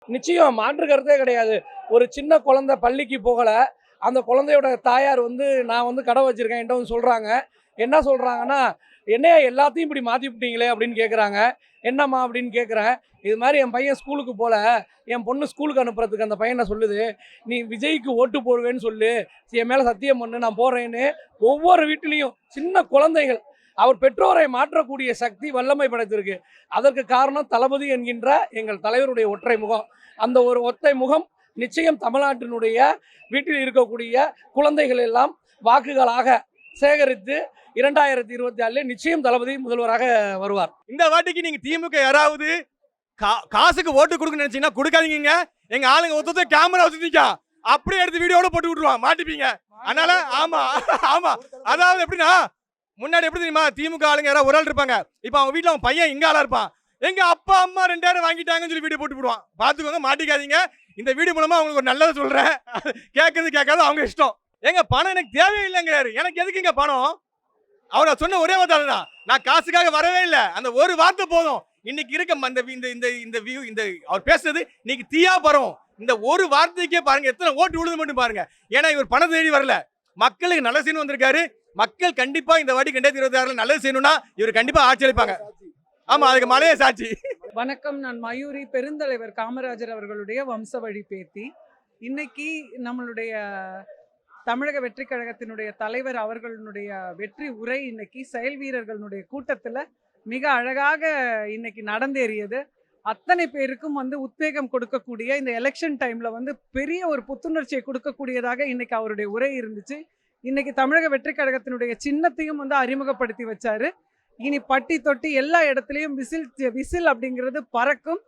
நிச்சயம் மாற்று கருத்தே கிடையாது. ஒரு சின்ன குழந்தை பள்ளிக்கு போகல. அந்த குழந்தையோட தாயார் நான் கடை வச்சிருக்கேன் என்கிட்ட சொல்றாங்க. என்ன சொல்றாங்கன்னா, "என்னய்யா எல்லாத்தையும் இப்படி மாத்திப்புட்டீங்களே" அப்படின்னு கேட்குறாங்க. "என்னம்மா?" அப்படின்னு கேட்குறேன். இது மாரி என் பையன் ஸ்கூலுக்கு போல. என் பொண்ணு ஸ்கூலுக்கு அனுப்புறதுக்கு அந்த பையன சொல்லுது. "நீ விஜய்க்கு ஓட்டு போடுவேன்னு சொல்லு. என் மேல சத்தியம் பண்ணு நான் போடுறேன்னு" ஒவ்வொரு வீட்டிலயும் சின்ன குழந்தைகள். அவர் பெற்றோரை மாற்றக்கூடிய சக்தி வல்லமை படைத்திருக்கு. அதற்கு காரணம் தளபதி என்கின்ற எங்கள் தலைவருடைய ஒற்றை முகம். அந்த ஒரு ஒற்றை முகம் நிச்சயம் தமிழ்நாட்டினுடைய வீட்டில் இருக்கக்கூடிய குழந்தைகள் எல்லாம் வாக்குகளாக சேகரித்து 2024 நிச்சயம் தளபதி முதல்வராக வருவார். இந்த வாட்டிக்கு நீங்க திமுக யாராவது காசுக்கு ஓட்டு கொடுக்க நினைச்சீங்கன்னா கொடுக்காதீங்க. எங்க ஆளுங்க ஒருத்தர் கேமரா வச்சுட்டீங்க அப்படியே எடுத்து வீடியோட போட்டு விட்டுருவான், மாட்டிப்பீங்க. அதனால ஆமா ஆமா, அதாவது எப்படின்னா முன்னாடி எப்படி தெரியுமா, திமுக ஆளுங்க யாராவது ஒரு ஆள் இருப்பாங்க. இப்ப அவங்க வீட்டுல அவன் பையன் இங்க ஆளா இருப்பான். எங்க அப்பா அம்மா 2000 வாங்கிட்டாங்கன்னு சொல்லி வீடியோ போட்டு விடுவான். பாத்துக்கோங்க, மாட்டிக்காதீங்க. இந்த வீடியோ மூலமா அவங்களுக்கு ஒரு நல்லதை சொல்றேன். கேட்கறது கேட்காது அவங்க இஷ்டம். எங்க பணம் எனக்கு தேவையில்லைங்கிறாரு. எனக்கு எதுக்குங்க பணம்? அவரை சொன்ன ஒரே வார்த்தை தான், நான் காசுக்காக வரவே இல்லை, அந்த ஒரு வார்த்தை போதும். இன்னைக்கு இருக்க இந்த அவர் பேசுறது இன்னைக்கு தீயா பரவும். இந்த ஒரு வார்த்தைக்கே பாருங்க எத்தனை ஓட்டு விழுது மட்டும் பாருங்க. ஏன்னா இவர் பணம் தேடி வரல, மக்களுக்கு நல்ல செய்யணும் வந்திருக்காரு. மக்கள் கண்டிப்பா இந்த வாட்டி 2026 நல்லது செய்யணும்னா இவர் கண்டிப்பா ஆட்சி அளிப்பாங்க. ஆமா, அதுக்கு மலையே சாட்சி. வணக்கம், நான் மயூரி, பெருந்தலைவர் காமராஜர் அவர்களுடைய வம்ச வழி பேத்தி. இன்னைக்கு நம்மளுடைய தமிழக வெற்றி கழகத்தினுடைய தலைவர் அவர்களுடைய வெற்றி உரை இன்னைக்கு செயல் வீரர்களுடைய கூட்டத்தில் மிக அழகாக இன்னைக்கு நடந்தேறியது. அத்தனை பேருக்கும் உத்வேகம் கொடுக்கக்கூடிய இந்த எலெக்ஷன் டைமில் பெரிய ஒரு புத்துணர்ச்சியை கொடுக்கக்கூடியதாக இன்னைக்கு அவருடைய உரை இருந்துச்சு. இன்னைக்கு தமிழக வெற்றி கழகத்தினுடைய சின்னத்தையும் அறிமுகப்படுத்தி வச்சாரு. இனி பட்டி தொட்டி எல்லா இடத்துலையும் விசில் அப்படிங்கிறது பறக்கும்.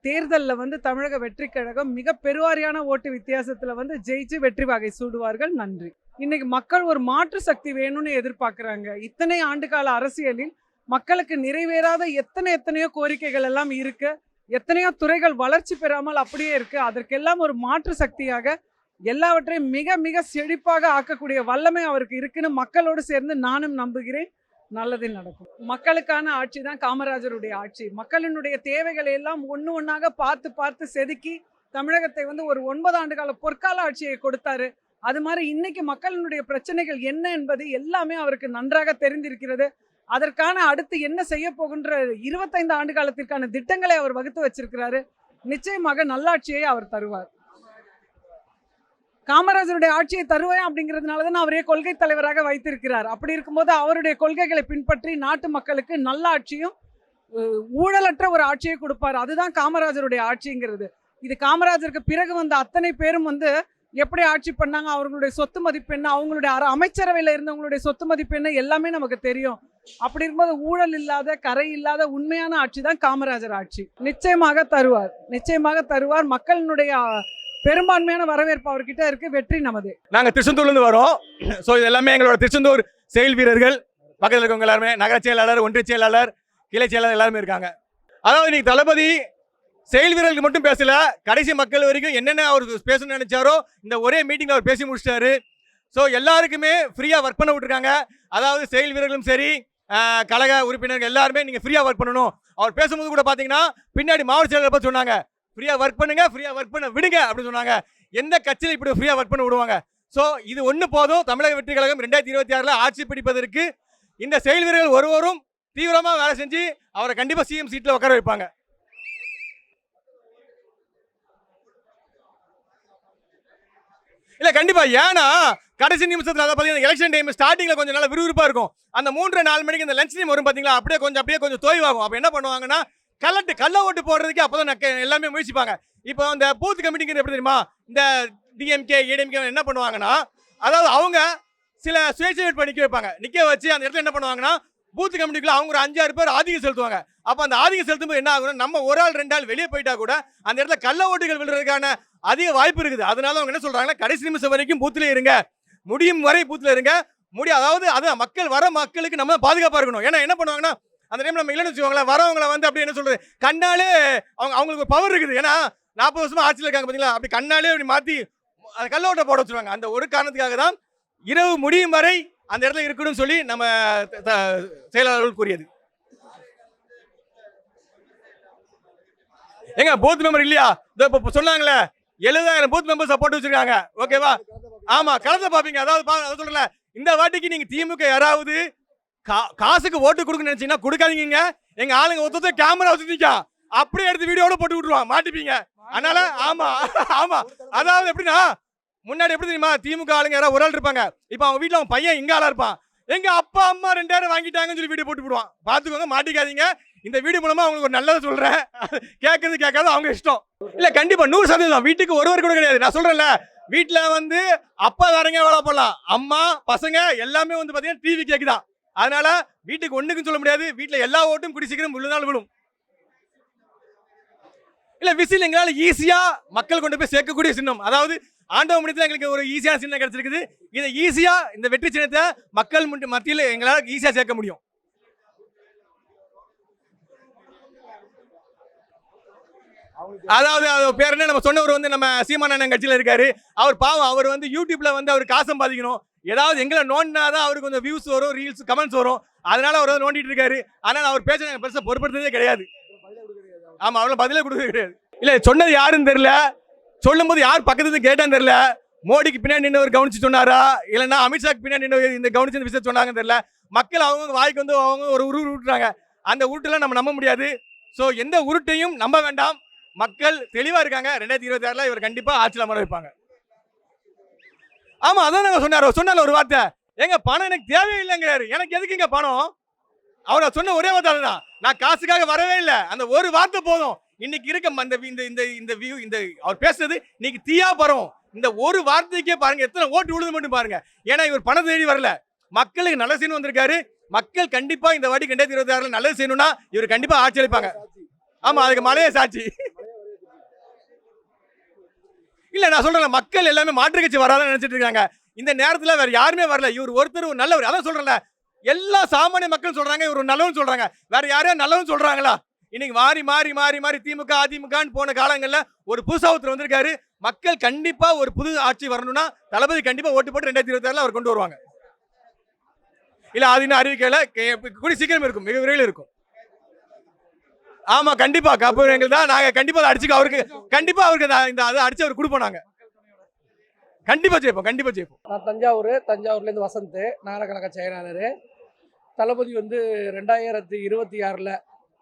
தேர்தலில் தமிழக வெற்றி கழகம் மிக பெருவாரியான ஓட்டு வித்தியாசத்தில் ஜெயிச்சு வெற்றி வாகை சூடுவார்கள். நன்றி. இன்னைக்கு மக்கள் ஒரு மாற்று சக்தி வேணும்னு எதிர்பார்க்குறாங்க. இத்தனை ஆண்டுகால அரசியலில் மக்களுக்கு நிறைவேறாத எத்தனையோ கோரிக்கைகள் எல்லாம் இருக்கு. எத்தனையோ துறைகள் வளர்ச்சி பெறாமல் அப்படியே இருக்கு. அதற்கெல்லாம் ஒரு மாற்று சக்தியாக எல்லாவற்றையும் மிக மிக செழிப்பாக ஆக்கக்கூடிய வல்லமை அவருக்கு இருக்குன்னு மக்களோடு சேர்ந்து நானும் நம்புகிறேன். நல்லது நடக்கும். மக்களுக்கான ஆட்சி தான் காமராஜருடைய ஆட்சி. மக்களினுடைய தேவைகளை எல்லாம் ஒன்றாக பார்த்து செதுக்கி தமிழகத்தை ஒரு 9 ஆண்டுகால பொற்கால ஆட்சியை கொடுத்தாரு. அது மாதிரி இன்னைக்கு மக்களினுடைய பிரச்சனைகள் என்ன என்பது எல்லாமே அவருக்கு நன்றாக தெரிந்திருக்கிறது. அதற்கான அடுத்து என்ன செய்ய போகின்ற 25 ஆண்டு காலத்திற்கான திட்டங்களை அவர் வகுத்து வச்சிருக்கிறாரு. நிச்சயமாக நல்லாட்சியை அவர் தருவார். காமராஜருடைய ஆட்சியை தருவேன் அப்படிங்கிறதுனால தான் அவரே கொள்கை தலைவராக வைத்திருக்கிறார். அப்படி இருக்கும்போது அவருடைய கொள்கைகளை பின்பற்றி நாட்டு மக்களுக்கு நல்ல ஆட்சியும் ஊழலற்ற ஒரு ஆட்சியை கொடுப்பார். அதுதான் காமராஜருடைய ஆட்சிங்கிறது. இது காமராஜருக்கு பிறகு அத்தனை பேரும் எப்படி ஆட்சி பண்ணாங்க, அவர்களுடைய சொத்து மதிப்பு என்ன, அவங்களுடைய அமைச்சரவையில் இருந்தவங்களுடைய சொத்து மதிப்பு என்ன எல்லாமே நமக்கு தெரியும். அப்படி இருக்கும்போது ஊழல் இல்லாத கரை இல்லாத உண்மையான ஆட்சி தான் காமராஜர் ஆட்சி. நிச்சயமாக தருவார். மக்களினுடைய பெரும்பான்மையான வரவேற்பு அவர்கிட்ட இருக்கு. வெற்றி நமது. நாங்க திருச்செந்தூர்ல இருந்து வரோம். சோ இது எல்லாமே எங்களோட திருச்செந்தூர் செயல் வீரர்கள், பக்கத்தில் இருக்கவங்க எல்லாருமே, நகர செயலாளர், ஒன்றிய செயலாளர், கிளை செயலாளர் எல்லாருமே இருக்காங்க. அதாவது இன்னைக்கு தளபதி செயல் வீரர்களுக்கு மட்டும் பேசல, கடைசி மக்கள் வரைக்கும் என்னென்ன அவர் பேசணும்னு நினைச்சாரோ இந்த ஒரே மீட்டிங்ல அவர் பேசி முடிச்சிட்டாரு. ஸோ எல்லாருக்குமே ஃப்ரீயா ஒர்க் பண்ண விட்டுருக்காங்க. அதாவது செயல் வீரர்களும் சரி, கழக உறுப்பினர்கள் எல்லாருமே நீங்க ஃப்ரீயா ஒர்க் பண்ணணும். அவர் பேசும்போது கூட பாத்தீங்கன்னா பின்னாடி மாவட்ட செயலர் பத்தி சொன்னாங்க, ஃப்ரீயா ஒர்க் பண்ணுங்க, ஃப்ரீயா ஒர்க் பண்ண விடுங்க அப்படின்னு சொன்னாங்க. எந்த கட்சியில் இப்படி ஃப்ரீயா ஒர்க் பண்ண விடுவாங்க? ஸோ இது ஒன்று போதும். தமிழக வெற்றி கழகம் 2026 ஆட்சி பிடிப்பதற்கு இந்த செயல் வீரர்கள் ஒருவரும் தீவிரமாக வேலை செஞ்சு அவரை கண்டிப்பாக சிஎம் சீட்டில் உட்கார வைப்பாங்க. இல்ல கண்டிப்பா. ஏன்னா கடைசி நிமிஷத்துல பாத்தீங்கன்னா எலெக்ஷன் டைம் ஸ்டார்டிங்ல கொஞ்சம் நல்லா விறுவிறுப்பா இருக்கும். அந்த 3-4 மணிக்கு இந்த லஞ்ச் டைம் வரும் பாத்தீங்களா, அப்படியே கொஞ்சம் தோய்வாகும். அப்ப என்ன பண்ணுவாங்கன்னா கள்ள ஓட்டு போடுறதுக்கு அப்பதான் எல்லாமே முயற்சிப்பாங்க. இப்போ இந்த பூத் கமிட்டிங்கிறது எப்படி தெரியுமா, இந்த டிஎம்கே ஏடிஎம்கே என்ன பண்ணுவாங்கன்னா, அதாவது அவங்க சில சுயேட்சை வேட்பாளர் நிக்க வைப்பாங்க. நிக்க வச்சு அந்த இடத்துல என்ன பண்ணுவாங்கன்னா, பூத் கமிட்டிக்குள்ள அவங்க ஒரு 5-6 பேர் ஆதிக்கம் செலுத்துவாங்க. அப்ப அந்த ஆதிக்கம் செலுத்தும்போது என்ன ஆகும்னா, நம்ம ஒரு ஆள் 2 ஆள் வெளியே போயிட்டா கூட அந்த இடத்துல கள்ள ஓட்டுகள் விழுறதுக்கான அதிக வாய்ப்பு இருக்குது. அதனால அவங்க என்ன சொல்றாங்கன்னா, கடைசி நிமிஷம் வரைக்கும் பூத்துல இருங்க, முடியும் வரை பூத்துல இருங்க. அதாவது அதான் மக்களுக்கு நம்ம பாதுகாப்பா இருக்கணும். ஏன்னா என்ன பண்ணுவாங்கன்னா, அந்த டைம் நம்ம இல்லைன்னு வச்சுக்கோங்களேன், வரவங்களை அப்படி என்ன சொல்றது, கண்ணாலே அவங்களுக்கு ஒரு பவர் இருக்குது. ஏன்னா 40 வருஷமா ஆட்சியில் இருக்காங்க பார்த்தீங்களா, அப்படி கண்ணாலே அப்படி மாற்றி அந்த கல்லோட்டை போட வச்சுருவாங்க. அந்த ஒரு காரணத்துக்காக தான் இரவு முடியும் வரை அந்த இடத்துல இருக்கணும்னு சொல்லி நம்ம செயலாளர்கள் கூறியது. ஏங்க பூத் மெம்பர் இல்லையா? இதோ இப்ப சொன்னாங்களே 70,000 பூத் மெம்பர் சப்போர்ட் வச்சிருக்காங்க. ஓகேவா? ஆமா, களத்தை பாப்பீங்க. அதாவது சொல்றல, இந்த வாட்டிக்கு நீங்க திமுக யாராவது காசுக்கு ஓட்டு கொடுக்க நினைச்சீங்கன்னா கொடுக்காதீங்க. எங்க ஆளுங்க ஒருத்தர் கேமரா வச்சுட்டீங்க, அப்படியே எடுத்து வீடியோட போட்டு விட்டுருவான், மாட்டிப்பீங்க. அதனால ஆமா ஆமா, அதாவது எப்படின்னா முன்னாடி எப்படி தெரியுமா, திமுக ஆளுங்க யாராவது ஒரு ஆள் இருப்பாங்க. இப்ப அவங்க வீட்டுல அவன் பையன் இங்க ஆளா இருப்பான், எங்க அப்பா அம்மா 2000 வாங்கிட்டாங்கன்னு சொல்லி வீடியோ போட்டு விடுவான். பாத்துக்கோங்க, மாட்டிக்காதீங்க. இந்த வீடியோ மூலமா அவங்களுக்கு ஒரு நல்லதை சொல்றேன். கேட்கறது கேட்காது அவங்க இஷ்டம். இல்ல கண்டிப்பா 100% வீட்டுக்கு ஒருவர் கூட கிடையாது. நான் சொல்றேன்ல, வீட்டுல வந்து அப்பா வேறங்க வேலை பண்ணலாம், அம்மா பசங்க எல்லாமே வந்து பாத்தீங்கன்னா டிவி கேக்குதான். அதனால வீட்டுக்கு ஒண்ணுக்கும் சொல்ல முடியாது. வீட்டுல எல்லா ஓட்டும் குடி சீக்கிரம் முழுநாள் விழும். இல்ல விசில் எங்களால ஈஸியா மக்கள் கொண்டு போய் சேர்க்கக்கூடிய சின்னம். அதாவது ஆண்டவ முடியத்துல எங்களுக்கு ஒரு ஈஸியான சின்னம் கிடைச்சிருக்குது. இதை ஈஸியா இந்த வெற்றி சின்னத்தை மக்கள் மத்தியில் எங்களால ஈஸியா சேர்க்க முடியும். அதாவது பேர் என்ன, நம்ம சொன்னவர் வந்து நம்ம சீமானண்ணன் கட்சியில இருக்காரு. அவர் பாவம், அவர் வந்து யூடியூப்ல வந்து அவர் காசு சம்பாதிக்கணும். ஏதாவது எங்களை நோண்டினாதான் அவருக்கு கொஞ்சம் வியூஸ் வரும், ரீல்ஸ் கமெண்ட்ஸ் வரும். அதனால அவர் வந்து நோண்டிட்டு இருக்காரு. அதனால அவர் பேச நாங்கள் பெருசாக பொறுப்படுத்ததே கிடையாது. ஆமா, அவ்வளோ பதிலே கொடுக்கவே கிடையாது. இல்ல சொன்னது யாருன்னு தெரியல, சொல்லும் போது யார் பக்கத்துல கேட்டான்னு தெரியல. மோடிக்கு பின்னாடி நின்று கவனிச்சு சொன்னாரா, இல்லைன்னா அமித்ஷாக்கு பின்னாடி நின்று இந்த கவனிச்சு இந்த விஷயத்தை சொன்னாங்கன்னு தெரியல. மக்கள் அவங்க வாய்க்கு வந்து அவங்க ஒரு உருட்டுறாங்க. அந்த உருட்டெல்லாம் நம்ம நம்ப முடியாது. ஸோ எந்த உருட்டையும் நம்ப வேண்டாம். மக்கள் தெளிவா இருக்காங்க. 2026 இவர் கண்டிப்பா ஆட்சியில் அமர வைப்பாங்க. ஆமா, அதான் நாங்க சொன்னார் ஒரு வார்த்தை, எங்க பணம் எனக்கு தேவையில்லைங்கிறாரு. எனக்கு எதுக்குங்க பணம்? அவர் சொன்ன ஒரே வார்த்தை தான், நான் காசுக்காக வரவே இல்லை. அந்த ஒரு வார்த்தை போதும். இன்னைக்கு இருக்க இந்த வியூ, இந்த அவர் பேசுறது இன்னைக்கு தீயா பரவும். இந்த ஒரு வார்த்தைக்கே பாருங்க எத்தனை ஓட்டு விழுது மட்டும் பாருங்க. ஏன்னா இவர் பணம் தேடி வரல, மக்களுக்கு நல்லது செய்யணும் வந்திருக்காரு. மக்கள் கண்டிப்பா இந்த வாட்டி 2026 நல்லது செய்யணும்னா இவர் கண்டிப்பா ஆட்சி அளிப்பாங்க. ஆமா, அதுக்கு மலையே சாட்சி. இல்ல நான் சொல்றேன், மக்கள் எல்லாமே மாற்று கட்சி வராதுன்னு நினைச்சிட்டு இருக்காங்க. இந்த நேரத்துல வேற யாருமே வரல. இவர் ஒருத்தர் ஒரு நல்லவர். அதான் சொல்றேன்ல, எல்லா சாமானிய மக்கள் சொல்றாங்க இவர் நல்லவன் சொல்றாங்க. வேற யாரையும் நல்லவன் சொல்றாங்களா? இன்னைக்கு மாறி மாறி மாறி மாறி திமுக அதிமுகன்னு போன காலங்கள்ல ஒரு புதுசா ஒருத்தர் வந்திருக்காரு. மக்கள் கண்டிப்பா ஒரு புது ஆட்சி வரணும்னா தளபதி கண்டிப்பா ஓட்டு போட்டு 2026 அவர் கொண்டு வருவாங்க. இல்ல அது இன்னும் அறிவிக்கல, கூடி சீக்கிரம் இருக்கும், மிக விரைவில் இருக்கும். ஆமா கண்டிப்பா கப்பூரங்கள் தான். நாங்க கண்டிப்பா அடிச்சுக்க, அவருக்கு கண்டிப்பா அவருக்கு இந்த அதை அடிச்சு அவர் கொடுப்போம். நாங்க கண்டிப்பா ஜெயிப்போம், கண்டிப்பா ஜெயிப்போம். நான் தஞ்சாவூர்லேருந்து வசந்த், நகரக்கழக செயலாளர். தளபதி வந்து 2026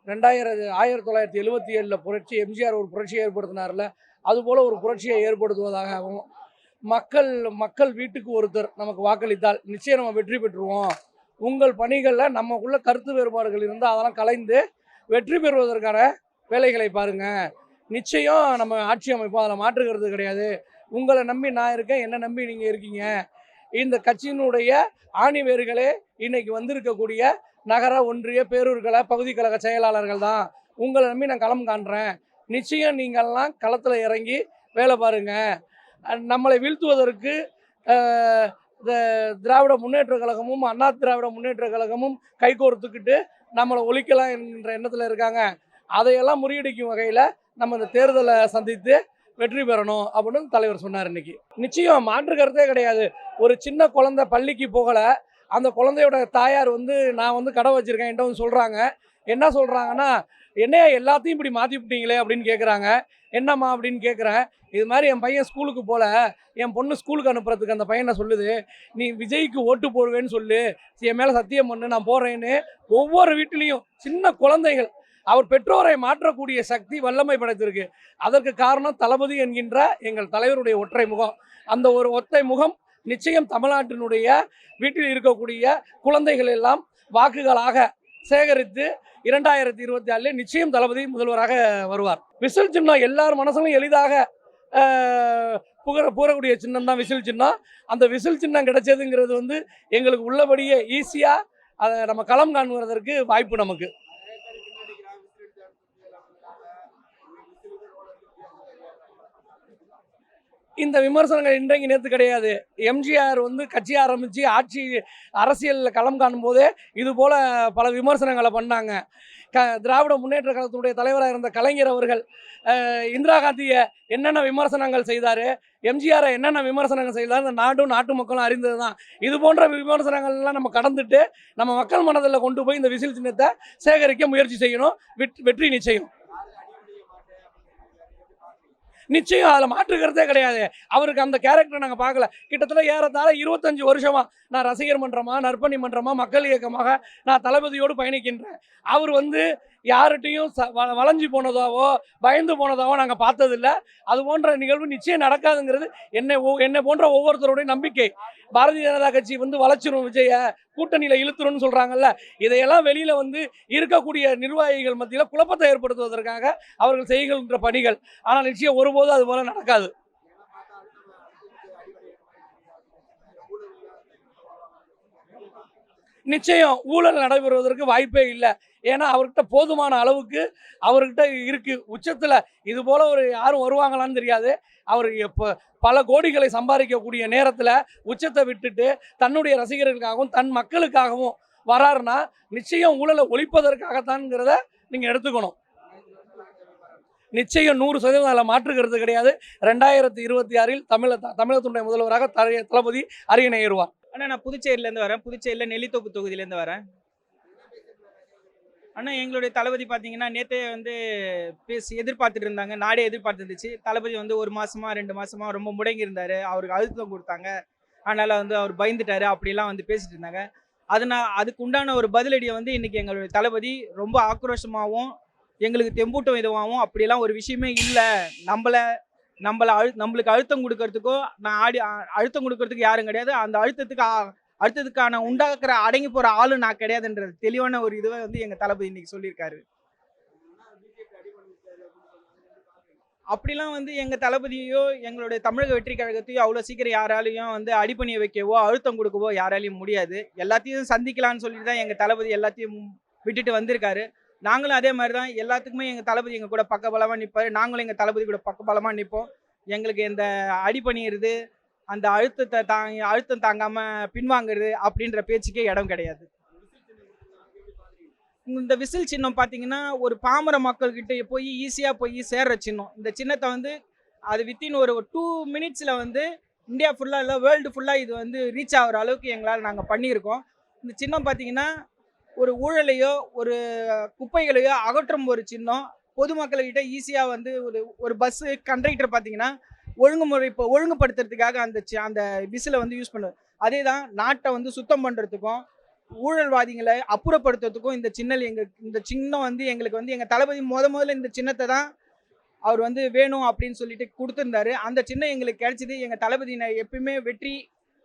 1977 புரட்சி, எம்ஜிஆர் ஒரு புரட்சியை ஏற்படுத்தினார்ல, அதுபோல் ஒரு புரட்சியை ஏற்படுத்துவதாகவும், மக்கள் வீட்டுக்கு ஒருத்தர் நமக்கு வாக்களித்தால் நிச்சயம் நம்ம வெற்றி பெற்றுருவோம். உங்கள் பணிகளில் நமக்குள்ள கருத்து வேறுபாடுகள் இருந்தால் அதெல்லாம் கலைந்து வெற்றி பெறுவதற்கான வேலைகளை பாருங்கள். நிச்சயம் நம்ம ஆட்சி அமைப்போம், அதில் மாற்றுக்கிறது கிடையாது. உங்களை நம்பி நான் இருக்கேன், என்னை நம்பி நீங்கள் இருக்கீங்க. இந்த கட்சியினுடைய ஆணி வேர்களே இன்னைக்கு வந்திருக்கக்கூடிய நகர ஒன்றிய பேரூர்கள பகுதி கழக செயலாளர்கள் தான். உங்களை நம்பி நான் களம் காண்றேன். நிச்சயம் நீங்கள்லாம் களத்தில் இறங்கி வேலை பாருங்கள். நம்மளை வீழ்த்துவதற்கு திராவிட முன்னேற்ற கழகமும் அண்ணா திராவிட முன்னேற்ற கழகமும் கைகோர்த்துக்கிட்டு நம்மளை ஒழிக்கலாம் என்கின்ற எண்ணத்தில் இருக்காங்க. அதையெல்லாம் முறியடிக்கும் வகையில் நம்ம இந்த தேர்தலை சந்தித்து வெற்றி பெறணும் அப்படின்னு தலைவர் சொன்னார். இன்னைக்கு நிச்சயம் மாற்று கருத்தே கிடையாது. ஒரு சின்ன குழந்தை பள்ளிக்கு போகலை, அந்த குழந்தையோட தாயார் வந்து நான் வந்து கடை வச்சுருக்கேன் என்கிட்ட வந்து சொல்கிறாங்க. என்ன சொல்கிறாங்கன்னா, என்னையா எல்லாத்தையும் இப்படி மாற்றி விட்டீங்களே அப்படின்னு கேட்குறாங்க. என்னம்மா அப்படின்னு கேட்குறேன். இது மாதிரி என் பையன் ஸ்கூலுக்கு போகல, என் பொண்ணு ஸ்கூலுக்கு அனுப்புறதுக்கு அந்த பையனை சொல்லுது, நீ விஜய்க்கு ஓட்டு போடுவேன்னு சொல்லு, என் மேலே சத்தியம் பண்ணு, நான் போடுறேன்னு. ஒவ்வொரு வீட்டிலையும் சின்ன குழந்தைகள், அவர் பெற்றோரை மாற்றக்கூடிய சக்தி வல்லமை படைத்திருக்கு. அதற்கு காரணம் தளபதி என்கின்ற எங்கள் தலைவருடைய ஒற்றை முகம். அந்த ஒரு ஒற்றை முகம் நிச்சயம் தமிழ்நாட்டினுடைய வீட்டில் இருக்கக்கூடிய குழந்தைகள் எல்லாம் வாக்குகளாக சேகரித்து 2026 நிச்சயம் தளபதி முதல்வராக வருவார். விசில் சின்னம் எல்லார் மனசிலும் எளிதாக புகழக்கூடிய சின்னம் தான் விசில் சின்னம். அந்த விசில் சின்னம் கிடைச்சதுங்கிறது வந்து எங்களுக்கு உள்ளபடியே ஈஸியாக அதை நம்ம களம் காண்பதற்கு வாய்ப்பு நமக்கு. இந்த விமர்சனங்கள் இன்றைக்கு நேற்று கிடையாது. எம்ஜிஆர் வந்து கட்சி ஆரம்பித்து ஆட்சி அரசியலில் களம் காணும் போதே இது போல் பல விமர்சனங்களை பண்ணாங்க. திராவிட முன்னேற்ற கழகத்துடைய தலைவராக இருந்த கலைஞர் அவர்கள் இந்திரா காந்தியை என்னென்ன விமர்சனங்கள் செய்தார், எம்ஜிஆரை என்னென்ன விமர்சனங்கள் செய்தார், இந்த நாடும் நாட்டு மக்களும் அறிந்தது தான். இது போன்ற விமர்சனங்கள்லாம் நம்ம கடந்துட்டு நம்ம மக்கள் மனதில் கொண்டு போய் இந்த விசில் சின்னத்தை சேகரிக்க முயற்சி செய்யணும். வெற்றி நிச்சயம். நிச்சயம் அதில் மாற்றுக்கிறதே கிடையாது. அவருக்கு அந்த கேரக்டரை நாங்கள் பார்க்கல. கிட்டத்தட்ட ஏறத்தாழ 25 வருஷமா நான் ரசிகர் மன்றமா, நற்பணி மன்றமா, மக்கள் இயக்கமாக நான் தளபதியோடு பயணிக்கின்றேன். அவர் வந்து யார்கிட்டையும் வளைஞ்சு போனதாவோ பயந்து போனதாவோ நாங்கள் பார்த்ததில்ல. அது போன்ற நிகழ்வு நிச்சயம் நடக்காதுங்கிறது என்னை போன்ற ஒவ்வொருத்தருடைய நம்பிக்கை. பாரதிய ஜனதா கட்சி வந்து வளைச்சிரும், விஜய கூட்டணியில் இழுத்துரும்னு சொல்கிறாங்கல்ல, இதையெல்லாம் வெளியில் வந்து இருக்கக்கூடிய நிர்வாகிகள் மத்தியில் குழப்பத்தை ஏற்படுத்துவதற்காக அவர்கள் செய்கின்ற பணிகள். ஆனால் நிச்சயம் ஒருபோதும் அது போல நடக்காது. நிச்சயம் ஊழல் நடைபெறுவதற்கு வாய்ப்பே இல்லை. ஏன்னா அவர்கிட்ட போதுமான அளவுக்கு அவர்கிட்ட இருக்கு. உச்சத்தில் இது போல ஒரு யாரும் வருவாங்களான்னு தெரியாது. அவர் இப்போ பல கோடிகளை சம்பாதிக்கக்கூடிய நேரத்தில் உச்சத்தை விட்டுட்டு தன்னுடைய ரசிகர்களுக்காகவும் தன் மக்களுக்காகவும் வராருன்னா நிச்சயம் ஊழலை ஒழிப்பதற்காகத்தான்ங்கிறத நீங்கள் எடுத்துக்கணும். நிச்சயம் 100% அதில் மாற்றுக்கிறது கிடையாது. 2026 தமிழகத்துடைய முதல்வராக தளபதி அரியணை ஏறுவார். அண்ணா நான் புதுச்சேரியிலேருந்து வரேன். புதுச்சேரியில் நெல்லித்தோப்பு தொகுதியிலேருந்து வரேன். அண்ணா எங்களுடைய தளபதி பார்த்தீங்கன்னா நேற்றே வந்து எதிர்பார்த்துட்டு இருந்தாங்க, நாடே எதிர்பார்த்துருந்துச்சு. தளபதி வந்து 1 மாதமா 2 மாதமா ரொம்ப முடங்கி இருந்தார், அவருக்கு அழுத்தம் கொடுத்தாங்க, அதனால் வந்து அவர் பயந்துட்டார் அப்படிலாம் வந்து பேசிட்டு இருந்தாங்க. அதுக்கு உண்டான ஒரு பதிலடியை வந்து இன்றைக்கி எங்களுடைய தளபதி ரொம்ப ஆக்ரோஷமாகவும் எங்களுக்கு தெம்பூட்டும் விதமாகவும் அப்படிலாம் ஒரு விஷயமே இல்லை, நம்மளுக்கு அழுத்தம் கொடுக்கறதுக்கோ அழுத்தம் கொடுக்கறதுக்கு யாரும் கிடையாது, அந்த அடுத்ததுக்கான உண்டாக்குற அடங்கி போகிற ஆளும் நான் கிடையாதுன்றது தெளிவான ஒரு இதுவை வந்து எங்கள் தளபதி இன்னைக்கு சொல்லியிருக்காரு. அப்படிலாம் வந்து எங்கள் தளபதியோ எங்களுடைய தமிழக வெற்றி கழகத்தையோ அவ்வளோ சீக்கிரம் யாராலையும் வந்து அடிப்பணிய வைக்கவோ அழுத்தம் கொடுக்கவோ யாராலையும் முடியாது. எல்லாத்தையும் சந்திக்கலான்னு சொல்லிட்டு தான் எங்கள் தளபதி எல்லாத்தையும் விட்டுட்டு வந்திருக்காரு. நாங்களும் அதே மாதிரி தான், எல்லாத்துக்குமே எங்கள் தளபதி எங்கள் கூட பக்கபலமாக நிற்பார், நாங்களும் எங்கள் தளபதி கூட பக்கபலமாக நிற்போம். எங்களுக்கு இந்த அடிப்பணியிறது, அந்த அழுத்தம் தாங்காமல் பின்வாங்கிறது அப்படின்ற பேச்சுக்கே இடம் கிடையாது. இந்த விசில் சின்னம் பார்த்தீங்கன்னா ஒரு பாமர மக்கள்கிட்ட போய் ஈஸியாக போய் சேர்ற சின்னம். இந்த சின்னத்தை வந்து அது வித்தின் ஒரு 2 மினிட்ஸில் வந்து இந்தியா ஃபுல்லாக இல்லை வேர்ல்டு ஃபுல்லாக இது வந்து ரீச் ஆகிற அளவுக்கு எங்களால் நாங்கள் பண்ணியிருக்கோம். இந்த சின்னம் பார்த்தீங்கன்னா ஒரு ஊழலையோ ஒரு குப்பைகளையோ அகற்றும் ஒரு சின்னம். பொதுமக்கள்கிட்ட ஈஸியாக வந்து ஒரு பஸ்ஸு கண்டக்டர் பார்த்தீங்கன்னா ஒழுங்குபடுத்துறதுக்காக அந்த விசிலை வந்து யூஸ் பண்ணுவார். அதே தான் நாட்டை வந்து சுத்தம் பண்ணுறதுக்கும் ஊழல்வாதிகளை அப்புறப்படுத்துறதுக்கும் இந்த சின்னம் வந்து எங்களுக்கு வந்து எங்கள் தளபதி முதல்ல இந்த சின்னத்தை தான் அவர் வந்து வேணும் அப்படின்னு சொல்லிட்டு கொடுத்துருந்தாரு. அந்த சின்னம் எங்களுக்கு கிடைச்சிது. எங்கள் தளபதி எப்பயுமே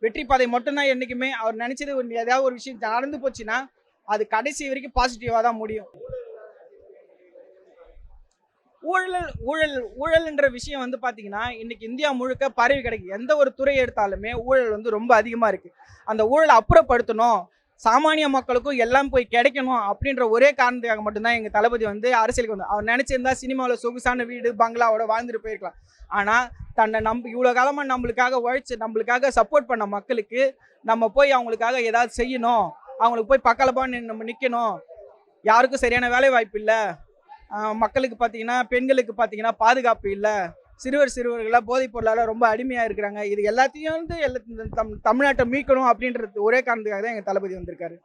வெற்றி பாதை மட்டும்தான். என்றைக்குமே அவர் நினச்சது ஏதாவது ஒரு விஷயம் நடந்து போச்சுன்னா அது கடைசி வரைக்கும் பாசிட்டிவாக தான் முடியும். ஊழல்ன்ற விஷயம் வந்து பார்த்தீங்கன்னா இன்னைக்கு இந்தியா முழுக்க பரவி கிடைக்கு. எந்த ஒரு துறை எடுத்தாலுமே ஊழல் வந்து ரொம்ப அதிகமாக இருக்குது. அந்த ஊழலை அப்புறப்படுத்தணும், சாமானிய மக்களுக்கும் எல்லாம் போய் கிடைக்கணும் அப்படின்ற ஒரே காரணத்துக்காக மட்டும்தான் எங்கள் தளபதி வந்து அரசியலுக்கு வந்து அவர் நினச்சிருந்தா சினிமாவில் சொகுசான வீடு பங்களாவோட வாழ்ந்துட்டு போயிருக்கலாம். ஆனால் தன்னை இவ்வளோ காலமாக நம்மளுக்காக உழைச்சி நம்மளுக்காக சப்போர்ட் பண்ண மக்களுக்கு நம்ம போய் அவங்களுக்காக ஏதாவது செய்யணும், அவங்களுக்கு போய் பக்கலப்பாக நம்ம நிற்கணும். யாருக்கும் சரியான வேலை வாய்ப்பு இல்லை, மக்களுக்கு பார்த்தீங்கன்னா பெண்களுக்கு பார்த்தீங்கன்னா பாதுகாப்பு இல்லை, சிறுவர்களாக போதைப் பொருளால் ரொம்ப அடிமையாக இருக்கிறாங்க. இது எல்லாத்தையும் வந்து தமிழ்நாட்டை மீட்கணும் அப்படின்றது ஒரே காரணத்துக்காக தான் எங்கள் தளபதி வந்திருக்காரு.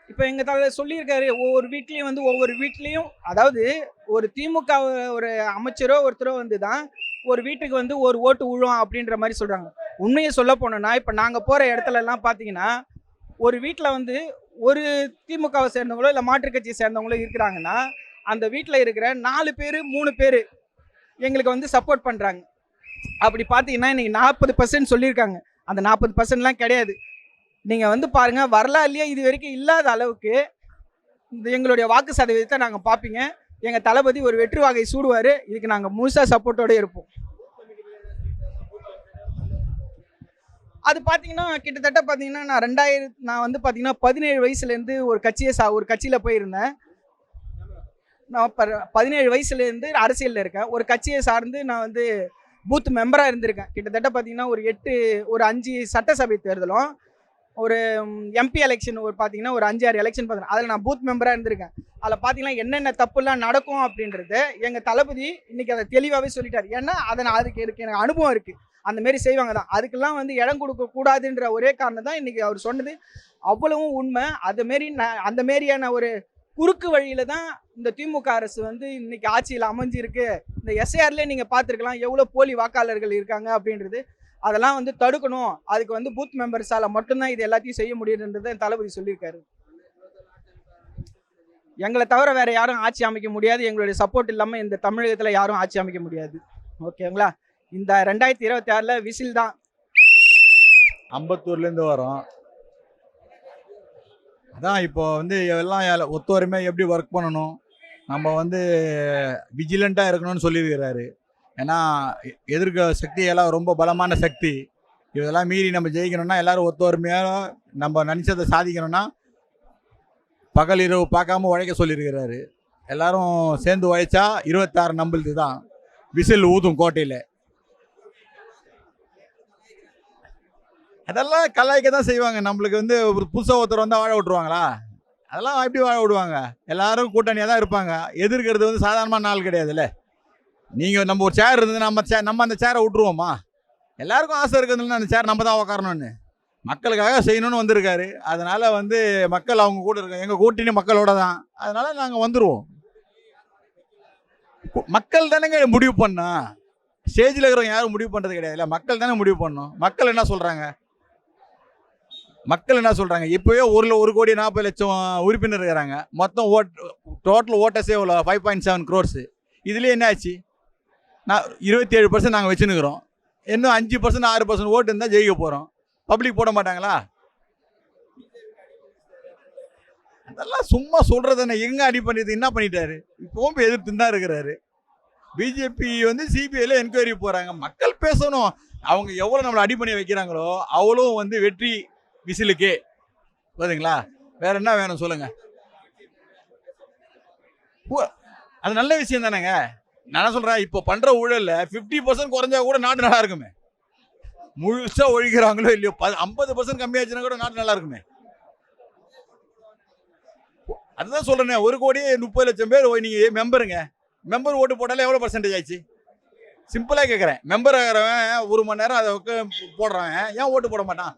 இப்போ எங்கள் தளபதி சொல்லியிருக்காரு, ஒவ்வொரு வீட்லேயும் அதாவது ஒரு திமுக ஒரு அமைச்சரோ ஒருத்தரோ வந்து தான் ஒரு வீட்டுக்கு வந்து ஒரு ஓட்டு விழும் அப்படின்ற மாதிரி சொல்கிறாங்க. உண்மையை சொல்ல போனோன்னா இப்போ நாங்கள் போகிற இடத்துலலாம் பார்த்தீங்கன்னா ஒரு வீட்டில் வந்து ஒரு திமுகவை சேர்ந்தவங்களோ இல்லை மாற்றுக் கட்சியை சேர்ந்தவங்களோ இருக்கிறாங்கன்னா அந்த வீட்டில் இருக்கிற 4 பேர் 3 பேர் எங்களுக்கு வந்து சப்போர்ட் பண்ணுறாங்க. அப்படி பார்த்தீங்கன்னா இன்றைக்கி 40% சொல்லியிருக்காங்க. அந்த 40%லாம் கிடையாது. நீங்கள் வந்து பாருங்கள், வரலாறுலேயே இது வரைக்கும் இல்லாத அளவுக்கு எங்களுடைய வாக்கு சதவீதத்தை நாங்கள் பார்ப்பீங்க. எங்கள் தளபதி ஒரு வெற்றி வாகை சூடுவார். இதுக்கு நாங்கள் முழுசாக சப்போர்ட்டோடு இருப்போம். அது பார்த்தீங்கன்னா கிட்டத்தட்ட பார்த்தீங்கன்னா நான் வந்து பார்த்தீங்கன்னா 17 வயசுலேருந்து ஒரு கட்சியில் போயிருந்தேன். நான் 17 வயசுலேருந்து அரசியலில் இருக்கேன். ஒரு கட்சியை சார்ந்து நான் வந்து பூத் மெம்பராக இருந்திருக்கேன். கிட்டத்தட்ட பார்த்தீங்கன்னா ஒரு 5 சட்டசபை தேர்தலும் ஒரு எம்பி எலெக்ஷன் பார்த்தீங்கன்னா ஒரு 5-6 எலெக்ஷன் பார்த்தீங்கன்னா அதில் நான் பூத் மெம்பராக இருந்திருக்கேன். அதில் பார்த்தீங்கன்னா என்னென்ன தப்புலாம் நடக்கும் அப்படின்றது எங்கள் தளபதி இன்றைக்கி அதை தெளிவாகவே சொல்லிட்டார். ஏன்னா அதுக்கு எனக்கு அனுபவம் இருக்குது. அந்தமாரி செய்வாங்க தான். அதுக்கெல்லாம் வந்து இடம் கொடுக்கக்கூடாதுன்ற ஒரே காரணம் தான் இன்றைக்கி அவர் சொன்னது அவ்வளவும் உண்மை. அந்த மாரியான ஒரு குறுக்கு வழியில தான் இந்த திமுக அரசு வந்து இன்னைக்கு ஆட்சியில் அமைஞ்சிருக்கு. இந்த எஸ்ஐஆர்லேயே நீங்கள் பார்த்துருக்கலாம் எவ்வளோ போலி வாக்காளர்கள் இருக்காங்க அப்படின்றது. அதெல்லாம் வந்து தடுக்கணும். அதுக்கு வந்து பூத் மெம்பர்ஸால் மட்டும்தான் இது எல்லாத்தையும் செய்ய முடியுதுன்றதை தளபதி சொல்லியிருக்காரு. எங்களை தவிர வேற யாரும் ஆட்சி அமைக்க முடியாது. எங்களுடைய சப்போர்ட் இல்லாமல் இந்த தமிழகத்தில் யாரும் ஆட்சி அமைக்க முடியாது. ஓகேங்களா? இந்த 2026 விசில் தான். அம்பத்தூர்லேருந்து வரோம். அதான் இப்போ வந்து எல்லாம் ஒத்துவரைமையாக எப்படி ஒர்க் பண்ணணும், நம்ம வந்து விஜிலண்ட்டாக இருக்கணும்னு சொல்லியிருக்கிறாரு. ஏன்னா எதிர்க்க சக்தி எல்லாம் ரொம்ப பலமான சக்தி. இதெல்லாம் மீறி நம்ம ஜெயிக்கணும்னா எல்லாரும் ஒத்துவரைமையாக நம்ம நினச்சதை சாதிக்கணும்னா பகல் இரவு பார்க்காம உழைக்க சொல்லியிருக்கிறாரு. எல்லாரும் சேர்ந்து உழைச்சா 26 நம்பளுது தான் விசில் ஊதும் கோட்டையில். அதெல்லாம் கலாய்க்க தான் செய்வாங்க. நம்மளுக்கு வந்து ஒரு புதுசாக ஒருத்தர் வந்தால் வாழ விட்ருவாங்களா? அதெல்லாம் எப்படி வாழ விடுவாங்க? எல்லாரும் கூட்டணியாக தான் இருப்பாங்க. எதிர்க்கிறது வந்து சாதாரணமான நாள் கிடையாதுல்ல. நீங்கள் நம்ம ஒரு சேர் இருந்து நம்ம அந்த சேரை விட்ருவோமா? எல்லாருக்கும் ஆசை இருக்கிறதுல அந்த சேர் நம்ம தான் உட்காரணும்னு. மக்களுக்காக செய்யணும்னு வந்திருக்காரு. அதனால் வந்து மக்கள் அவங்க கூட இருக்காங்க. எங்கள் கூட்டணி மக்களோட தான். அதனால் நாங்கள் வந்துடுவோம். மக்கள் தானேங்க முடிவு பண்ணா. ஸ்டேஜில் இருக்கிறவங்க யாரும் முடிவு பண்ணுறது கிடையாதுல்ல. மக்கள் தானே முடிவு பண்ணணும். மக்கள் என்ன சொல்கிறாங்க? இப்போவே 1,40,00,000 உறுப்பினர் இருக்கிறாங்க. மொத்தம் டோட்டல் ஓட்டர்ஸே 5.7 crores. இதுலேயே என்ன ஆச்சு? 27% நாங்கள் வச்சுன்னுக்கிறோம். இன்னும் 5% 6% ஓட்டு இருந்தால் ஜெயிக்க போகிறோம். பப்ளிக் போட மாட்டாங்களா? அதெல்லாம் சும்மா சொல்கிறது என்ன? எங்கே அடி பண்ணிது என்ன பண்ணிட்டாரு? இப்போவும் போய் எதிர்த்து தான் இருக்கிறாரு. பிஜேபி வந்து சிபிஐல என்கொயரி போகிறாங்க. மக்கள் பேசணும். அவங்க எவ்வளோ நம்மளை அடி பண்ணி வைக்கிறாங்களோ அவ்வளோ வந்து வெற்றி விசிலுக்கே. போதுங்களா? வேற என்ன வேணும் சொல்லுங்க? அது நல்ல விஷயம் தானேங்க. நான் என்ன சொல்கிறேன், இப்போ பண்ணுற ஊழலில் 50% குறைஞ்சா கூட நாடு நல்லா இருக்குமே. முழுசாக ஒழிக்கிறாங்களோ இல்லையோ 50% கம்மியாச்சுன்னா கூட நாடு நல்லா இருக்குமே. அதுதான் சொல்கிறேனே, 1,30,00,000 பேர் நீங்கள் மெம்பர் ஓட்டு போட்டாலே எவ்வளோ % ஆயிடுச்சு? சிம்பிளாக கேட்குறேன். மெம்பர் ஆகிறவன் 1 மணி நேரம் அதை போடுறான், ஏன் ஓட்டு போட மாட்டான்?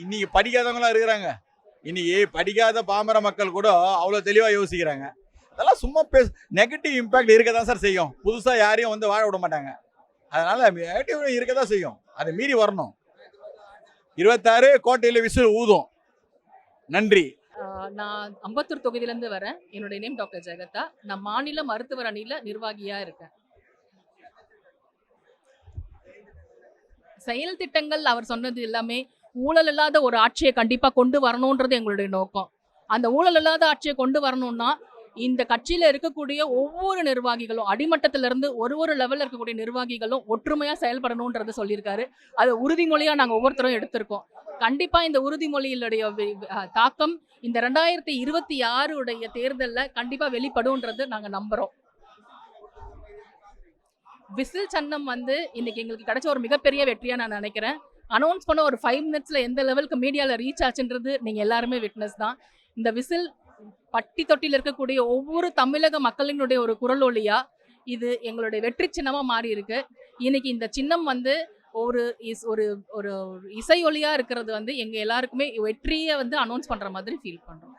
இன்னைக்கு படிக்காதவங்களாம் இருக்கிறாங்க. இன்னைக்கு படிக்காத பாமர மக்கள் கூட அவ்வளோ தெளிவாக யோசிக்கிறாங்க. அதெல்லாம் சும்மா நெகட்டிவ் இம்பேக்ட் இருக்க தான் சார் செய்யும். புதுசாக யாரையும் வந்து வாழ விட மாட்டாங்க. அதனால் நெகட்டிவ் இருக்க தான் செய்யும். அதை மீறி வரணும். 26 கோட்டையில் விசில் ஊதும். நன்றி. நான் அம்பத்தூர் தொகுதியிலேருந்து வரேன். என்னுடைய நேம் டாக்டர் ஜெகதா. நான் மாநில மருத்துவர் அணியில் நிர்வாகியாக இருக்கேன். செயல் திட்டங்கள் அவர் சொன்னது எல்லாமே ஊழல் இல்லாத ஒரு ஆட்சியை கண்டிப்பாக கொண்டு வரணுன்றது எங்களுடைய நோக்கம். அந்த ஊழல் இல்லாத ஆட்சியை கொண்டு வரணும்னா இந்த கட்சியில் இருக்கக்கூடிய ஒவ்வொரு நிர்வாகிகளும் அடிமட்டத்திலிருந்து ஒரு லெவலில் இருக்கக்கூடிய நிர்வாகிகளும் ஒற்றுமையாக செயல்படணுன்றது சொல்லியிருக்காரு. அது உறுதிமொழியாக நாங்கள் ஒவ்வொருத்தரும் எடுத்திருக்கோம். கண்டிப்பாக இந்த உறுதிமொழியினுடைய தாக்கம் இந்த 2026 தேர்தலில் கண்டிப்பாக வெளிப்படுன்றது நாங்கள் நம்புகிறோம். விசில் சன்னம் வந்து இன்னைக்கு எங்களுக்கு கிடைச்ச ஒரு மிகப்பெரிய வெற்றியாக நான் நினைக்கிறேன். அனௌன்ஸ் பண்ண ஒரு 5 minutesல எந்த லெவலுக்கு மீடியாவில் ரீச் ஆச்சுன்றது நீங்கள் எல்லாருமே விட்னஸ் தான். இந்த விசில் பட்டி தொட்டியில் இருக்கக்கூடிய ஒவ்வொரு தமிழக மக்களினுடைய ஒரு குரல் ஒலியா இது எங்களுடைய வெற்றி சின்னமாக மாறி இருக்கு. இன்னைக்கு இந்த சின்னம் வந்து ஒரு ஒரு இசை ஒலியா இருக்கிறது வந்து எங்க எல்லாருக்குமே வெற்றியை வந்து அனௌன்ஸ் பண்ற மாதிரி ஃபீல் பண்றோம்.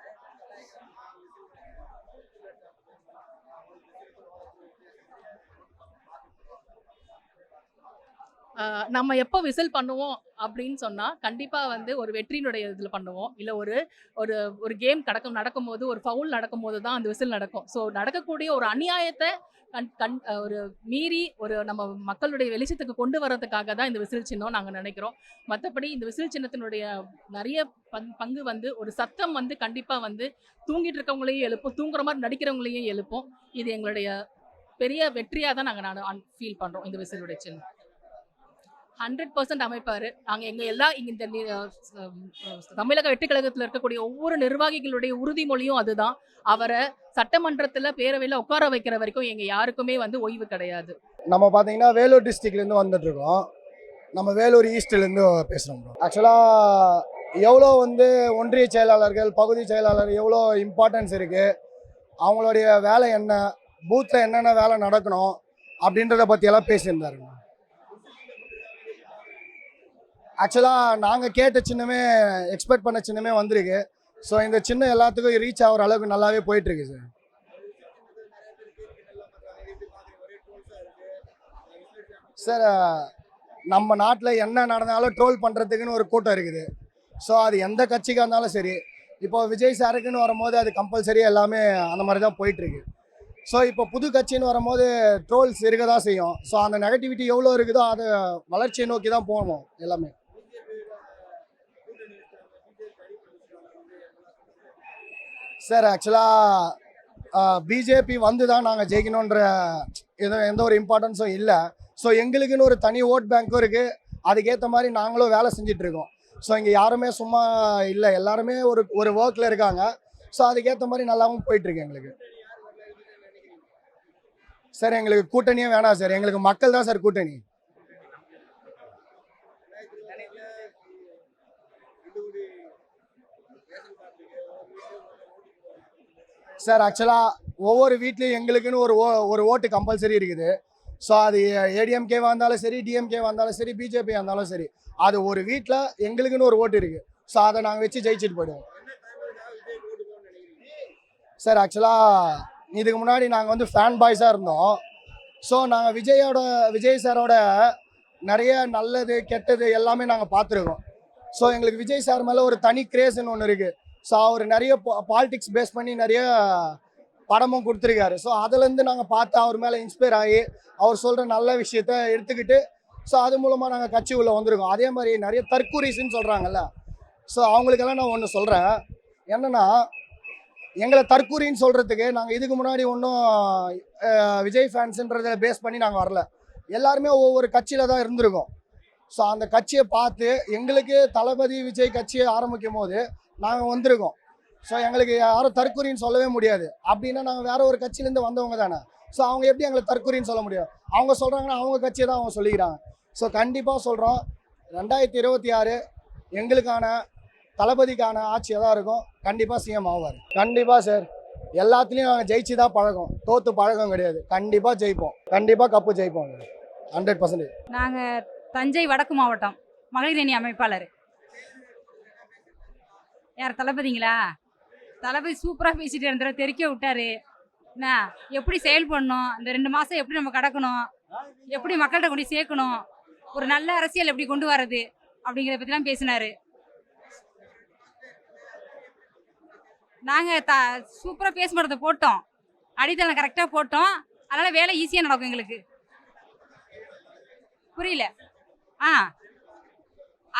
நம்ம எப்போ விசில் பண்ணுவோம் அப்படின்னு சொன்னா கண்டிப்பா வந்து ஒரு வெற்றியினுடைய இதுல பண்ணுவோம். இல்ல ஒரு ஒரு ஒரு கேம் நடக்கும்போது ஒரு ஃபவுல் நடக்கும்போது தான் அந்த விசில் நடக்கும். ஸோ நடக்கக்கூடிய ஒரு அநியாயத்தை ஒரு மீறி ஒரு நம்ம மக்களுடைய வெளிச்சத்துக்கு கொண்டு வர்றதுக்காக தான் இந்த விசில் சின்னம் நாங்கள் நினைக்கிறோம். மற்றபடி இந்த விசில் சின்னத்தினுடைய நிறைய பங்கு வந்து ஒரு சத்தம் வந்து கண்டிப்பாக வந்து தூங்கிட்டு இருக்கவங்களையும் எழுப்பும், தூங்குற மாதிரி நடிக்கிறவங்களையும் எழுப்பும். இது எங்களுடைய பெரிய வெற்றியாக தான் நாங்கள் ஃபீல் பண்ணுறோம். இந்த விசிலுடைய சின்னம் 100% அமைப்பார். நாங்கள் எங்கள் எல்லா இந்த தமிழக வெற்றி கழகத்தில் இருக்கக்கூடிய ஒவ்வொரு நிர்வாகிகளுடைய உறுதிமொழியும் அதுதான். அவரை சட்டமன்றத்தில் பேரவையில் உட்கார வைக்கிற வரைக்கும் எங்கள் யாருக்குமே வந்து ஓய்வு கிடையாது. நம்ம பார்த்தீங்கன்னா வேலூர் டிஸ்ட்ரிக்ட்லேருந்து வந்துட்டு இருக்கோம். நம்ம வேலூர் ஈஸ்ட்லேருந்து பேசுகிறோம். ஆக்சுவலாக எவ்வளோ வந்து ஒன்றிய செயலாளர்கள், பகுதி செயலாளர் எவ்வளோ இம்பார்ட்டன்ஸ் இருக்குது, அவங்களுடைய வேலை என்ன, பூத்தில் என்னென்ன வேலை நடக்கணும் அப்படின்றத பற்றியெல்லாம் பேசியிருந்தாருங்க. ஆக்சுவலாக நாங்கள் கேட்ட சின்னமே எக்ஸ்பெக்ட் பண்ண சின்னமே வந்திருக்கு. ஸோ இந்த சின்ன எல்லாத்துக்கும் ரீச் ஆகிற அளவுக்கு நல்லாவே போயிட்டுருக்கு சார். சார் நம்ம நாட்டில் என்ன நடந்தாலும் ட்ரோல் பண்ணுறதுக்குன்னு ஒரு கூட்டம் இருக்குது. ஸோ அது எந்த கட்சிக்காக இருந்தாலும் சரி, இப்போ விஜய் சாருக்குன்னு வரும்போது அது கம்பல்சரி எல்லாமே அந்த மாதிரி தான் போயிட்டுருக்கு. ஸோ இப்போ புது கட்சின்னு வரும்போது ட்ரோல்ஸ் இருக்க தான் செய்யும். ஸோ அந்த நெகட்டிவிட்டி எவ்வளோ இருக்குதோ அதை வளர்ச்சியை நோக்கி தான் போகணும் எல்லாமே. சார் ஆக்சுவலாக பிஜேபி வந்து தான் நாங்கள் ஜெயிக்கணுன்ற எந்த ஒரு இம்பார்ட்டன்ஸும் இல்லை. ஸோ எங்களுக்குன்னு ஒரு தனி ஓட் பேங்க்கும் இருக்குது. அதுக்கேற்ற மாதிரி நாங்களும் வேலை செஞ்சிட்ருக்கோம். ஸோ இங்கே யாருமே சும்மா இல்லை, எல்லாருமே ஒரு ஒர்க்கில் இருக்காங்க. ஸோ அதுக்கேற்ற மாதிரி நல்லாவும் போயிட்டுருக்கு எங்களுக்கு. சார் எங்களுக்கு கூட்டணியே வேணாம் சார், எங்களுக்கு மக்கள் தான் சார் கூட்டணி. சார் ஆக்சுவலாக ஒவ்வொரு வீட்லேயும் எங்களுக்குன்னு ஒரு ஓட்டு கம்பல்சரி இருக்குது. ஸோ அது ஏடிஎம்கேவாக இருந்தாலும் சரி, டிஎம்கேவாக இருந்தாலும் சரி, பிஜேபியாக இருந்தாலும் சரி, அது ஒரு வீட்டில் எங்களுக்குன்னு ஒரு ஓட்டு இருக்குது. ஸோ அதை நாங்கள் வச்சு ஜெயிச்சுட்டு போயிடுவோம். சார் ஆக்சுவலாக இதுக்கு முன்னாடி நாங்கள் வந்து ஃபேன் பாய்ஸாக இருந்தோம். ஸோ நாங்கள் விஜய் சாரோட நிறைய நல்லது கெட்டது எல்லாமே நாங்கள் பார்த்துருக்கோம். ஸோ எங்களுக்கு விஜய் சார் மேலே ஒரு தனி கிரேஸ்ன்னு ஒன்று இருக்குது. ஸோ அவர் நிறைய பாலிடிக்ஸ் பேஸ் பண்ணி நிறைய படமும் கொடுத்துருக்காரு. ஸோ அதுலேருந்து நாங்கள் பார்த்து அவர் மேலே இன்ஸ்பயர் ஆகி அவர் சொல்கிற நல்ல விஷயத்த எடுத்துக்கிட்டு ஸோ அது மூலமாக நாங்கள் கட்சி உள்ளே வந்திருக்கோம். அதே மாதிரி நிறைய தற்கூரிஸ்ன்னு சொல்கிறாங்கல்ல, ஸோ அவங்களுக்கெல்லாம் நான் ஒன்று சொல்கிறேன். என்னென்னா, எங்களை தற்கூரின்னு சொல்கிறதுக்கு நாங்கள் இதுக்கு முன்னாடி ஒன்றும் விஜய் ஃபேன்ஸுன்றதை பேஸ் பண்ணி நாங்கள் வரல. எல்லாருமே ஒவ்வொரு கட்சியில் தான் இருந்திருக்கோம். ஸோ அந்த கட்சியை பார்த்து எங்களுக்கு தளபதி விஜய் கட்சியை ஆரம்பிக்கும் போது நாங்கள் வந்திருக்கோம். ஸோ எங்களுக்கு யாரும் தற்கூரின்னு சொல்லவே முடியாது. அப்படின்னா நாங்கள் வேற ஒரு கட்சியிலேருந்து வந்தவங்க தானே. ஸோ அவங்க எப்படி எங்களை தற்கூரின்னு சொல்ல முடியும்? அவங்க சொல்கிறாங்கன்னா அவங்க கட்சியை தான் அவங்க சொல்லிக்கிறாங்க. ஸோ கண்டிப்பாக சொல்கிறோம், 2026 எங்களுக்கான தளபதிக்கான ஆட்சியாக தான் இருக்கும். கண்டிப்பாக சிஎம் ஆவார். கண்டிப்பாக சார், எல்லாத்துலேயும் நாங்கள் ஜெயிச்சு தான் பழக்கம், தோற்று பழக்கம் கிடையாது. கண்டிப்பாக ஜெயிப்போம், கண்டிப்பாக கப்பு ஜெயிப்போம் 100%. நாங்கள் தஞ்சை வடக்கு மாவட்டம் மகளிர் அணி அமைப்பாளர். யார் தளபதிங்களா? தளபதி சூப்பராக பேசிட்டு இருந்த தெரிக்க விட்டாரு. என்ன எப்படி செயல்படணும், இந்த 2 மாதம் எப்படி நம்ம கடக்கணும், எப்படி மக்கள்கிட்ட கொண்டு சேர்க்கணும், ஒரு நல்ல அரசியல் எப்படி கொண்டு வர்றது அப்படிங்கிறத பற்றிலாம் பேசினாரு. நாங்கள் சூப்பராக பேசுகிறத போட்டோம், அடித்தளம் கரெக்டாக போட்டோம். அதனால் வேலை ஈஸியாக நடக்கும் எங்களுக்கு. புரியல?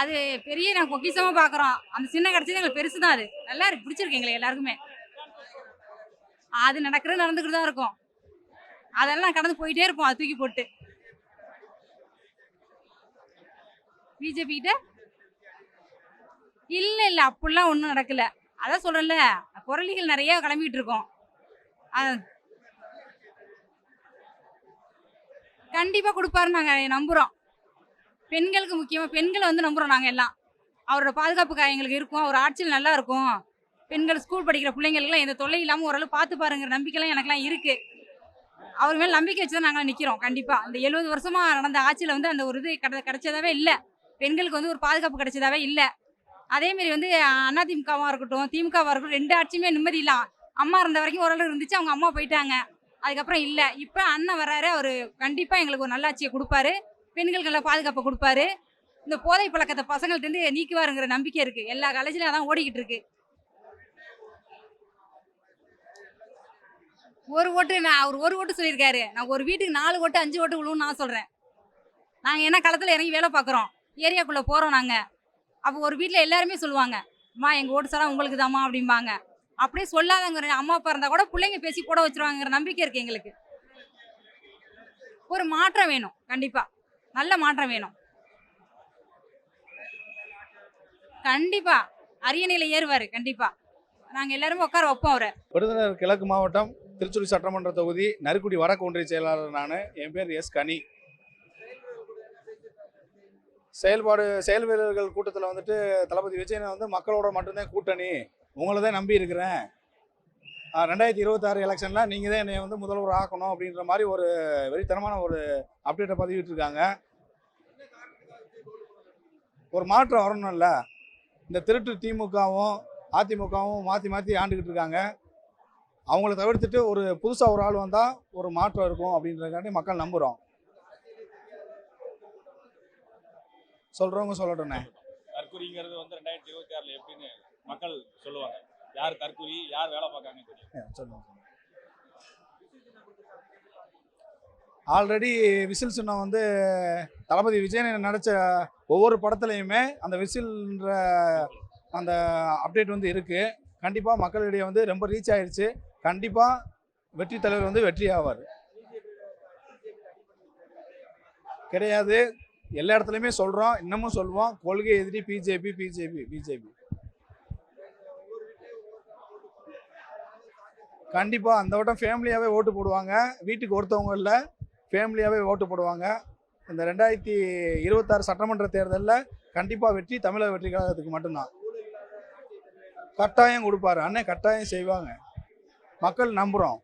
அது பெரிய நாங்கள் பொக்கிஷமாக பார்க்குறோம். அந்த சின்ன கிடச்சது எங்களுக்கு பெருசு தான். அது நல்லா இருக்கு, பிடிச்சிருக்கு எங்களுக்கு எல்லாருக்குமே. அது நடந்துக்கிட்டு தான் இருக்கும். அதெல்லாம் கடந்து போயிட்டே இருப்போம், அது தூக்கி போட்டு. பிஜேபி கிட்ட இல்லை அப்படிலாம் ஒன்றும் நடக்கல. அதான் சொல்கிறேன்ல, குரலிகள் நிறைய கிளம்பிட்டு இருக்கோம். கண்டிப்பாக கொடுப்பாருன்னு நாங்கள் நம்புகிறோம். பெண்களுக்கு முக்கியமாக பெண்களை வந்து நம்புகிறோம் நாங்கள் எல்லாம். அவரோட பாதுகாப்புக்காக எங்களுக்கு இருக்கும். அவர் ஆட்சியில் நல்லா இருக்கும். பெண்கள் ஸ்கூல் படிக்கிற பிள்ளைங்களுக்குலாம் எந்த தொல்லை இல்லாமல் ஓரளவு பார்த்து பாருங்கிற நம்பிக்கைலாம் எனக்குலாம் இருக்குது. அவர் மேலே நம்பிக்கை வச்சு தான் நாங்கள் நிற்கிறோம். கண்டிப்பாக அந்த 70 வருஷமாக நடந்த ஆட்சியில் வந்து அந்த ஒரு இது கிடைச்சதாவே இல்லை. பெண்களுக்கு வந்து ஒரு பாதுகாப்பு கிடைச்சதாவே இல்லை. அதேமாரி வந்து அதிமுகவாக இருக்கட்டும், திமுகவாக இருக்கட்டும், 2 ஆட்சியுமே நிம்மதி இல்லை. அம்மா இருந்த வரைக்கும் ஓரளவு இருந்துச்சு, அவங்க அம்மா போயிட்டாங்க, அதுக்கப்புறம் இல்லை. இப்போ அண்ணன் வர்றாரு, அவர் கண்டிப்பாக எங்களுக்கு ஒரு நல்லாட்சியை கொடுப்பாரு, பெண்களுக்கு நல்லா பாதுகாப்பை கொடுப்பாரு. இந்த போதை பழக்கத்தை பசங்கள்கிட்ட நீக்குவாருங்கிற நம்பிக்கை இருக்குது. எல்லா காலேஜ்லையும் அதான் ஓடிக்கிட்டு இருக்கு. ஒரு ஓட்டு அவர் ஒரு ஓட்டு சொல்லியிருக்காரு. நான் ஒரு வீட்டுக்கு 4 ஓட்டு 5 ஓட்டு விழுவுன்னு நான் சொல்கிறேன். நாங்கள் என்ன களத்தில் இறங்கி வேலை பார்க்குறோம், ஏரியாக்குள்ளே போகிறோம் நாங்கள். அப்போ ஒரு வீட்டில் எல்லாருமே சொல்லுவாங்க, அம்மா எங்கள் ஓட்டு சாரம் உங்களுக்கு தாம்மா அப்படிம்பாங்க. அப்படியே சொல்லாதங்கிற அம்மா அப்பா இருந்தால் கூட பிள்ளைங்க பேசி கூட வச்சுருவாங்கிற நம்பிக்கை இருக்குது எங்களுக்கு. ஒரு மாற்றம் வேணும், கண்டிப்பாக நல்ல மாற்றம் வேணும். கண்டிப்பாக அரியணையில் ஏறுவார். கண்டிப்பாக நாங்கள் எல்லாருமே உட்கார வைப்போம் அவரை. விருதுநகர் கிழக்கு மாவட்டம் திருச்சுழி சட்டமன்ற தொகுதி நறுக்குடி வடக்கு ஒன்றிய செயலாளர் நான். என் பேர் எஸ் கனி. செயல் வீரர்கள் கூட்டத்தில் வந்துட்டு தளபதி விஜயனை வந்து மக்களோட மட்டும்தான் கூட்டணி, உங்களை தான் நம்பி இருக்கிறேன், 2026 எலெக்ஷனில் நீங்கள் தான் என்னை வந்து முதல்வர் ஆக்கணும் அப்படின்ற மாதிரி ஒரு வெறித்தனமான ஒரு அப்டேட்டை பதிவிட்டு இருக்காங்க. ஒரு மாற்றம் வரணும்ல. இந்த திருட்டு திமுகவும் அதிமுகவும் மாற்றி மாற்றி ஆண்டுக்கிட்டு இருக்காங்க. அவங்கள தவிர்த்துட்டு ஒரு புதுசாக ஒரு ஆள் வந்தால் ஒரு மாற்றம் இருக்கும் அப்படின்றதுக்காண்டி மக்கள் நம்புகிறோம். சொல்கிறவங்க சொல்லட்டும்ண்ணே. தற்குறிங்கிறது வந்து 2026 எப்படின்னு மக்கள் சொல்லுவாங்க. யார் தற்குறி, யார் வேலை பார்க்காங்கன்னு தெரியும். சொல்லுங்க. ஆல்ரெடி விசில் சின்னம் வந்து தளபதி விஜய் நடித்த ஒவ்வொரு படத்துலையுமே அந்த விசில்ன்ற அந்த அப்டேட் வந்து இருக்குது. கண்டிப்பாக மக்களிடையே வந்து ரொம்ப ரீச் ஆயிடுச்சு. கண்டிப்பாக வெற்றி தலைவர் வந்து வெற்றி ஆவார். கிடையாது, எல்லா இடத்துலையுமே சொல்கிறோம், இன்னமும் சொல்லுவோம், கொள்கை எதிரி பிஜேபி பிஜேபி பிஜேபி. கண்டிப்பாக அந்த வட்டம் ஃபேமிலியாகவே ஓட்டு போடுவாங்க. வீட்டுக்கு ஒருத்தவங்க இல்லை, ஃபேமிலியாகவே ஓட்டு போடுவாங்க. இந்த 2026 சட்டமன்ற தேர்தலில் கண்டிப்பாக வெற்றி தமிழக வெற்றி கழகத்துக்கு மட்டும்தான். கட்டாயம் கொடுப்பாரு அண்ணன், கட்டாயம் செய்வாங்க. மக்கள் நம்புகிறோம்.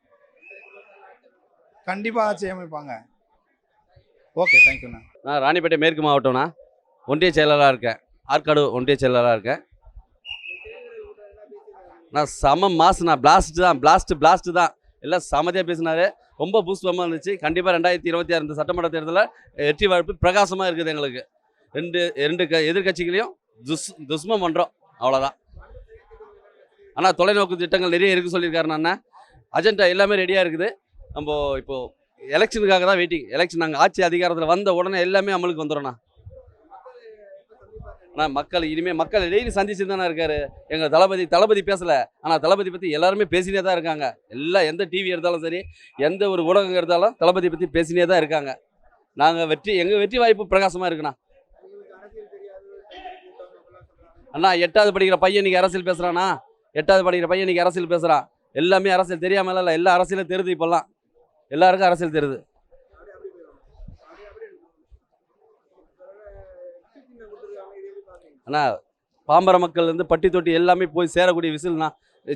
கண்டிப்பாக ஆட்சி அமைப்பாங்க. ஓகே, தேங்க்யூண்ணா. நான் ராணிப்பேட்டை மேற்கு மாவட்டம்ண்ணா. ஒன்றிய செயலாளராக இருக்கேன். ஆற்காடு ஒன்றிய செயலாளராக இருக்கேன். நான் செம மாசுண்ணா. பிளாஸ்ட்டு தான் எல்லாம் சமதியாக பேசினாரு. ரொம்ப பூஸ்டமாக இருந்துச்சு. கண்டிப்பாக 2026 இந்த சட்டமன்ற தேர்தலில் வெற்றி வாய்ப்பு பிரகாசமாக இருக்குது. எங்களுக்கு ரெண்டு எதிர்கட்சிகளையும் துஷ்மம் பண்ணுறோம், அவ்வளோதான். ஆனால் தொலைநோக்கு திட்டங்கள் நிறைய இருக்குது சொல்லியிருக்காருண்ணா அண்ணன். அஜெண்டா எல்லாமே ரெடியாக இருக்குது. நம்ம இப்போது எலெக்ஷனுக்காக தான் வெயிட்டிங். எலெக்ஷன் நாங்கள் ஆட்சி அதிகாரத்தில் வந்த உடனே எல்லாமே அமலுக்கு வந்துடும்ண்ணா. ஆனால் மக்கள் இனிமேல் மக்கள் டெய்லி சந்திச்சு தானே இருக்காரு எங்கள் தளபதி பேசலை. ஆனால் தளபதி பற்றி எல்லாருமே பேசினே தான் இருக்காங்க. எல்லாம் எந்த டிவி எடுத்தாலும் சரி, எந்த ஒரு ஊடகம் எடுத்தாலும் தளபதி பற்றி பேசினே தான் இருக்காங்க. எங்கள் வெற்றி வாய்ப்பு பிரகாசமாக இருக்குண்ணா. அண்ணா 8வது படிக்கிற பையன் இன்னைக்கு அரசியல் பேசுகிறானா? 8வது படிக்கிற பையன் இன்னைக்கு அரசியல் பேசுகிறான். எல்லாமே அரசியல் தெரியாமல் இல்லை, எல்லா அரசியலும் தெரியுது. இப்போல்லாம் எல்லாருக்கும் அரசியல் தெரியுது. அண்ணா பாம்பர மக்கள் வந்து பட்டி தொட்டி எல்லாமே போய் சேரக்கூடிய விசில்னா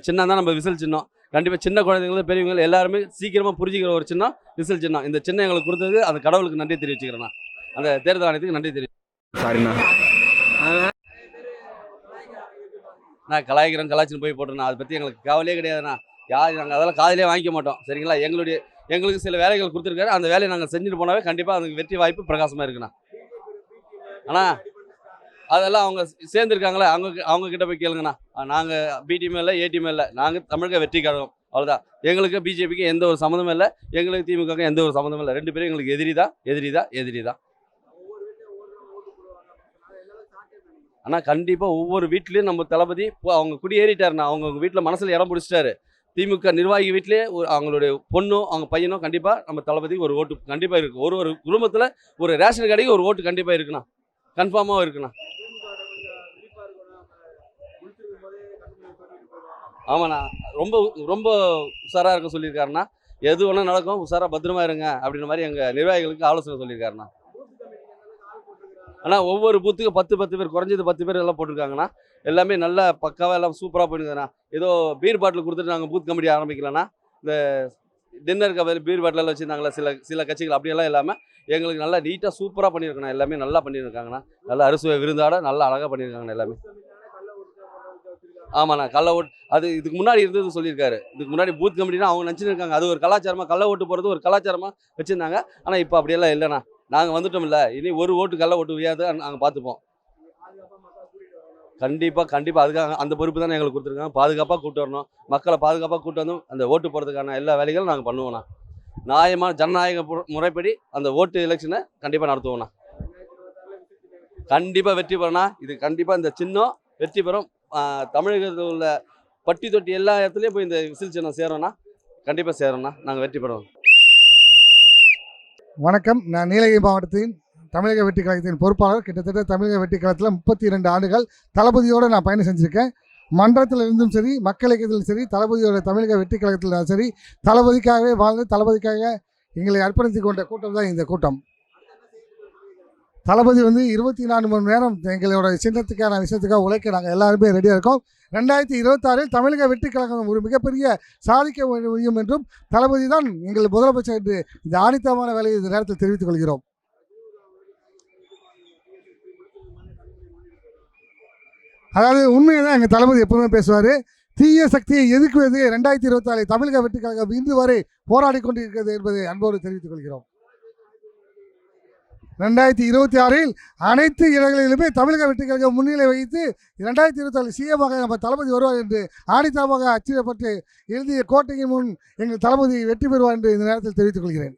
சின்னம் தான். நம்ம விசில் சின்னம் கண்டிப்பாக சின்ன குழந்தைங்களும் பெரியவங்க எல்லாருமே சீக்கிரமாக புரிஞ்சுக்கிற ஒரு சின்னம் விசில் சின்னம். இந்த சின்னம் எங்களுக்கு கொடுத்தது அந்த கடவுளுக்கு நன்றி தெரிவிச்சுக்கிறேண்ணா. அந்த தேர்தல் ஆணையத்துக்கு நன்றி தெரிவிச்சு. சாரிண்ணா. நான் கலாய்ச்சின்னு போய் போட்டேண்ணா. அதை பற்றி எங்களுக்கு கவலையே கிடையாதுண்ணா. நாங்கள் அதெல்லாம் காதலே வாங்கிக்க மாட்டோம், சரிங்களா? எங்களுக்கு சில வேலைகள் கொடுத்துருக்காரு. அந்த வேலையை நாங்கள் செஞ்சுட்டு போனாவே கண்டிப்பாக அதுக்கு வெற்றி வாய்ப்பு பிரகாசமாக இருக்குண்ணா. ஆனால் அதெல்லாம் அவங்க சேர்ந்துருக்காங்களே, அவங்க கிட்ட போய் கேளுங்கண்ணா. நாங்கள் பிடிஎம் இல்லை, ஏடிஎம் இல்லை, நாங்கள் தமிழக வெற்றி கழகம், அவ்வளோதான். எங்களுக்கு பிஜேபிக்கு எந்த ஒரு சம்மந்தமும் இல்லை, எங்களுக்கு திமுக எந்த ஒரு சம்மந்தமும் இல்லை. 2 பேரும் எங்களுக்கு எதிரி தான். ஆனால் கண்டிப்பாக ஒவ்வொரு வீட்லேயும் நம்ம தளபதி அவங்க குடியேறிட்டாருண்ணா. அவங்க வீட்டில் மனசில் இடம் பிடிச்சிட்டாரு. திமுக நிர்வாகி வீட்டிலே அவங்களுடைய பொண்ணோ அவங்க பையனோ கண்டிப்பாக நம்ம தளபதிக்கு ஒரு ஓட்டு கண்டிப்பாக இருக்குது. ஒரு குடும்பத்தில் ஒரு ரேஷன் கடைக்கு ஒரு ஓட்டு கண்டிப்பாக இருக்குண்ணா, கன்ஃபார்மாக இருக்குண்ணா. ஆமாண்ணா, ரொம்ப உஷாராக இருக்க சொல்லியிருக்காருண்ணா. எது ஒன்றும் நடக்கும், உஷாராக பத்திரமா இருங்க அப்படின்ற மாதிரி எங்கள் நிர்வாகிகளுக்கு ஆலோசனை சொல்லியிருக்காருண்ணா. ஆனால் ஒவ்வொரு பூத்துக்கும் 10 பேர், குறைஞ்சது 10 பேர் எல்லாம் போட்டிருக்காங்கண்ணா. எல்லாமே நல்லா பக்காவாக எல்லாம் சூப்பராக பண்ணியிருந்தேண்ணா. ஏதோ பீர் பாட்டில் கொடுத்துட்டு நாங்கள் பூத் கமிட்டி ஆரம்பிக்கலண்ணா. இந்த டின்னருக்கு பீர் பாட்டிலெல்லாம் வச்சுருந்தாங்களா சில கட்சிகள், அப்படியெல்லாம் இல்லாமல் எங்களுக்கு நல்லா நீட்டாக சூப்பராக பண்ணியிருக்கேண்ணா. எல்லாமே நல்லா பண்ணியிருக்காங்கண்ணா. நல்லா அறுசுவை விருந்தாட நல்லா அழகாக பண்ணியிருக்காங்கண்ணா எல்லாமே. ஆமாண்ணா, கள்ள ஓட்டு அது இதுக்கு முன்னாடி இருந்தது சொல்லியிருக்காரு. இதுக்கு முன்னாடி பூத் கமிட்டினா அவங்க நினச்சிருக்காங்க அது ஒரு கலாச்சாரமாக, கள்ள ஓட்டு போகிறது ஒரு கலாச்சாரமாக வச்சுருந்தாங்க. ஆனால் இப்போ அப்படியெல்லாம் இல்லைண்ணா. நாங்கள் வந்துட்டோம் இல்லை, இனி ஒரு ஓட்டு கள்ள ஓட்டு வையாது, நாங்கள் பார்த்துப்போம். கண்டிப்பாக அதுக்காக அந்த பொறுப்பு தானே எங்களுக்கு கொடுத்துருக்காங்க. பாதுகாப்பாக கூட்டு வரணும், மக்களை பாதுகாப்பாக கூட்டு வந்து அந்த ஓட்டு போடுறதுக்கான எல்லா வேலைகளும் நாங்கள் பண்ணுவோண்ணா. நியாயமான ஜனநாயக முறைப்படி அந்த ஓட்டு எலெக்ஷனை கண்டிப்பாக நடத்துவோண்ணா. கண்டிப்பாக வெற்றி பெறனா. இது கண்டிப்பாக இந்த சின்னம் வெற்றி பெறும். தமிழகத்தில் உள்ள பட்டி தொட்டி எல்லா இடத்துலையும் போய் இந்த விசில் சின்னம் சேரோம்னா கண்டிப்பாக சேரோம்னா. நாங்கள் வெற்றி பெறுவோம். வணக்கம், நான் நீலகிரி மாவட்டத்தின் தமிழக வெற்றி கழகத்தின் பொறுப்பாளர். கிட்டத்தட்ட தமிழக வெற்றி கழகத்தில் 32 ஆண்டுகள் தளபதியோடு நான் பயணம் செஞ்சுருக்கேன். மன்றத்தில் இருந்தும் சரி, மக்கள் இயக்கத்திலும் சரி, தளபதியோட தமிழக வெற்றி கழகத்தில் சரி, தளபதிக்காகவே வாழ்ந்து தளபதிக்காக எங்களை அர்ப்பணித்து கொண்ட கூட்டம் தான் இந்த கூட்டம். தளபதி 24 மணி நேரம் எங்களோட சின்னத்துக்கான விஷயத்துக்காக உழைக்க நாங்கள் எல்லாருமே ரெடியாக இருக்கோம். 2026 தமிழக வெற்றி கழகம் ஒரு மிகப்பெரிய சாதிக்க முடியும் என்றும் தளபதி தான் எங்கள் முதலமைச்சர் என்று இந்த ஆணித்தரமான வேலையை இந்த நேரத்தில் தெரிவித்துக் கொள்கிறோம். அதாவது உண்மையை தான் எங்கள் தளபதி எப்பவுமே பேசுவார். தீய சக்தியை எதிர்க்குவது 2024 தமிழக வெற்றி கழகம் இன்று வரை போராடி கொண்டிருக்கிறது என்பதை அன்போடு தெரிவித்துக் கொள்கிறோம். 2026 அனைத்து இடங்களிலுமே தமிழக வெற்றி கழகம் முன்னிலை வைத்து 2024 சிஎமாக நம்ம தளபதி வருவார் என்று ஆணித்தரமாக அச்சிடப்பட்டு எழுதிய கோட்டையின் முன் எங்கள் தளபதி வெற்றி பெறுவார் என்று இந்த நேரத்தில் தெரிவித்துக் கொள்கிறேன்.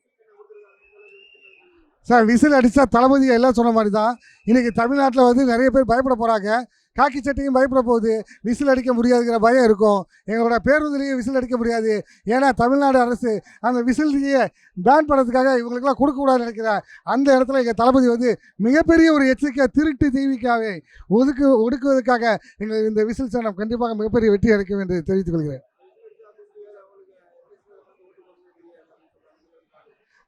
சார், விசில் அடித்தா தளபதி எல்லாம் சொன்ன மாதிரி தான் இன்றைக்கி தமிழ்நாட்டில் வந்து நிறைய பேர் பயப்பட போகிறாங்க. காக்கி சட்டையும் பயப்பட போகுது. விசில் அடிக்க முடியாதுங்கிற பயம் இருக்கும். எங்களோட பேருந்துலேயும் விசில் அடிக்க முடியாது. ஏன்னா தமிழ்நாடு அரசு அந்த விசிலையே பேன் பண்ணுறதுக்காக இவங்களுக்கெல்லாம் கொடுக்கக்கூடாதுன்னு நினைக்கிறேன். அந்த இடத்துல எங்கள் தளபதி வந்து மிகப்பெரிய ஒரு எச்சரிக்கை திருட்டு தீவிக்காவை ஒடுக்குவதற்காக எங்கள் இந்த விசில் சனம் கண்டிப்பாக மிகப்பெரிய வெற்றி அளிக்கும் என்று தெரிவித்துக் கொள்கிறேன்.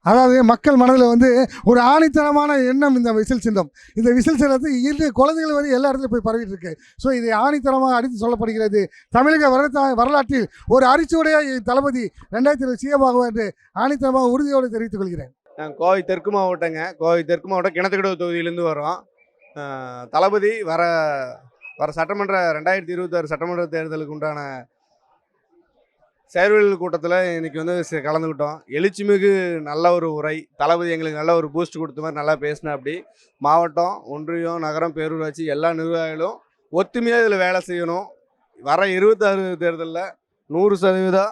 அதாவது மக்கள் மனதில் வந்து ஒரு ஆணித்தரமான எண்ணம் இந்த விசில் சின்னம். இந்த விசில் சின்னத்தை இன்று குழந்தைகள் வரை எல்லா இடத்துலையும் போய் பரவிட்டு இருக்கு. ஸோ இதை ஆணித்தரமாக அடித்து சொல்லப்படுகிறது. தமிழக வரலாற்றில் ஒரு அரிச்சுடைய தளபதி 2020 சிஎம் என்று ஆணித்தரமாக உறுதியோடு தெரிவித்துக் கொள்கிறேன். நாங்கள் கோவை தெற்கு மாவட்டங்க. கோவை தெற்கு மாவட்டம் கிணத்துக்கடவு தொகுதியிலேருந்து வரோம். தளபதி வர சட்டமன்ற 2026 சட்டமன்ற தேர்தலுக்கு உண்டான செயல்வெளி கூட்டத்தில் இன்றைக்கி வந்து கலந்துக்கிட்டோம். எழுச்சிமிகு நல்ல ஒரு உரை. தளபதி எங்களுக்கு நல்ல ஒரு பூஸ்ட் கொடுத்த மாதிரி நல்லா பேசினா. அப்படி மாவட்டம், ஒன்றியம், நகரம், பேரூராட்சி எல்லா நிர்வாகிகளும் ஒத்துமையாக இதில் வேலை செய்யணும். வர 26 தேர்தலில் 100%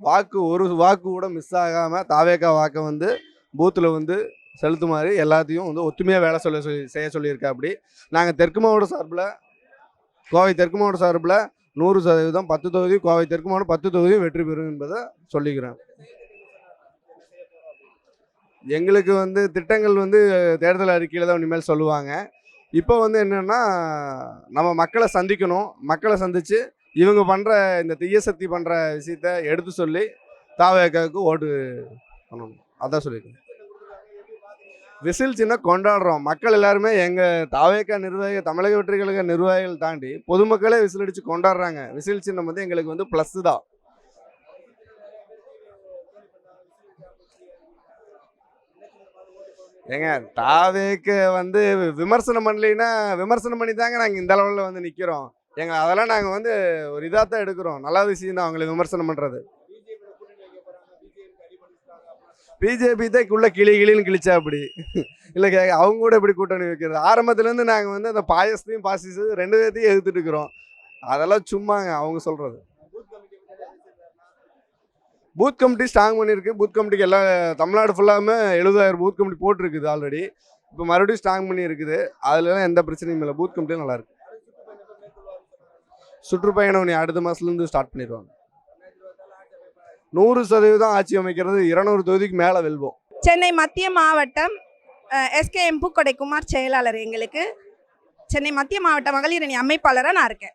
வாக்கு, ஒரு வாக்கு கூட மிஸ் ஆகாமல் தாவேக்கா வாக்கை வந்து பூத்தில் வந்து செலுத்துமாறு எல்லாத்தையும் வந்து ஒத்துமையாக வேலை செய்ய சொல்லியிருக்கா. அப்படி நாங்கள் தெற்கு மாவட்ட சார்பில், கோவை தெற்கு மாவட்ட சார்பில் 100% 10 தொகுதி, கோவை தெற்கு மாவட்டம் 10 தொகுதியும் வெற்றி பெறும் என்பதை சொல்லிக்கிறேன். எங்களுக்கு வந்து திட்டங்கள் வந்து தேர்தல் அறிக்கையில் தான் இனிமேல் சொல்லுவாங்க. இப்போ வந்து என்னென்னா நம்ம மக்களை சந்திக்கணும். மக்களை சந்தித்து இவங்க பண்ணுற இந்த தீய சக்தி பண்ணுற விஷயத்த எடுத்து சொல்லி தாவேக்காவுக்கு ஓட்டு பண்ணணும். அதான் சொல்லியிருக்கேன். விசில் சின்ன கொண்டாடுறோம். மக்கள் எல்லாருமே எங்கள் தாவேக்கா நிர்வாகிகள், தமிழக வெற்றி கழக நிர்வாகிகள் தாண்டி பொதுமக்களே விசில் அடித்து கொண்டாடுறாங்க. விசில் சின்னம் வந்து எங்களுக்கு வந்து ப்ளஸ் தான். ஏங்க தாவேக்க வந்து விமர்சனம் பண்ணலைன்னா விமர்சனம் பண்ணி தாங்க நாங்கள் இந்த லெவலில் வந்து நிற்கிறோம். அதெல்லாம் நாங்கள் வந்து ஒரு இதாக தான் எடுக்கிறோம். நல்ல விஷயம் தான் அவங்களை விமர்சனம் பண்ணுறது. பிஜேபி தான் உள்ள கிளின்னு கிழிச்சா அப்படி இல்லை அவங்க கூட எப்படி கூட்டணி வைக்கிறது. ஆரம்பத்துலேருந்து நாங்கள் வந்து அந்த பாயசத்தையும் பாசிசு 2 பேர்த்தையும் எதிர்த்துட்டு இருக்கிறோம். அதெல்லாம் சும்மாங்க அவங்க சொல்கிறது. பூத் கமிட்டி ஸ்ட்ராங் பண்ணியிருக்கு. பூத் கமிட்டிக்கு எல்லாம் தமிழ்நாடு ஃபுல்லாமே 70,000 பூத் கமிட்டி போட்டிருக்குது ஆல்ரெடி. இப்போ மறுபடியும் ஸ்ட்ராங் பண்ணி இருக்குது. அதுலலாம் எந்த பிரச்சனையும் இல்லை. பூத் கமிட்டியும் நல்லாயிருக்கு. சுற்றுப்பயணம் நீ அடுத்த மாதத்துலேருந்து ஸ்டார்ட் பண்ணிடுவாங்க. 100% ஆட்சி அமைக்கிறது. 200 தொகுதிக்கு மேலே வெல்வோம். சென்னை மத்திய மாவட்டம் SKM பூக்கொடைக்குமார் செயலாளர். எங்களுக்கு சென்னை மத்திய மாவட்ட மகளிர் அணி அமைப்பாளராக நான் இருக்கேன்.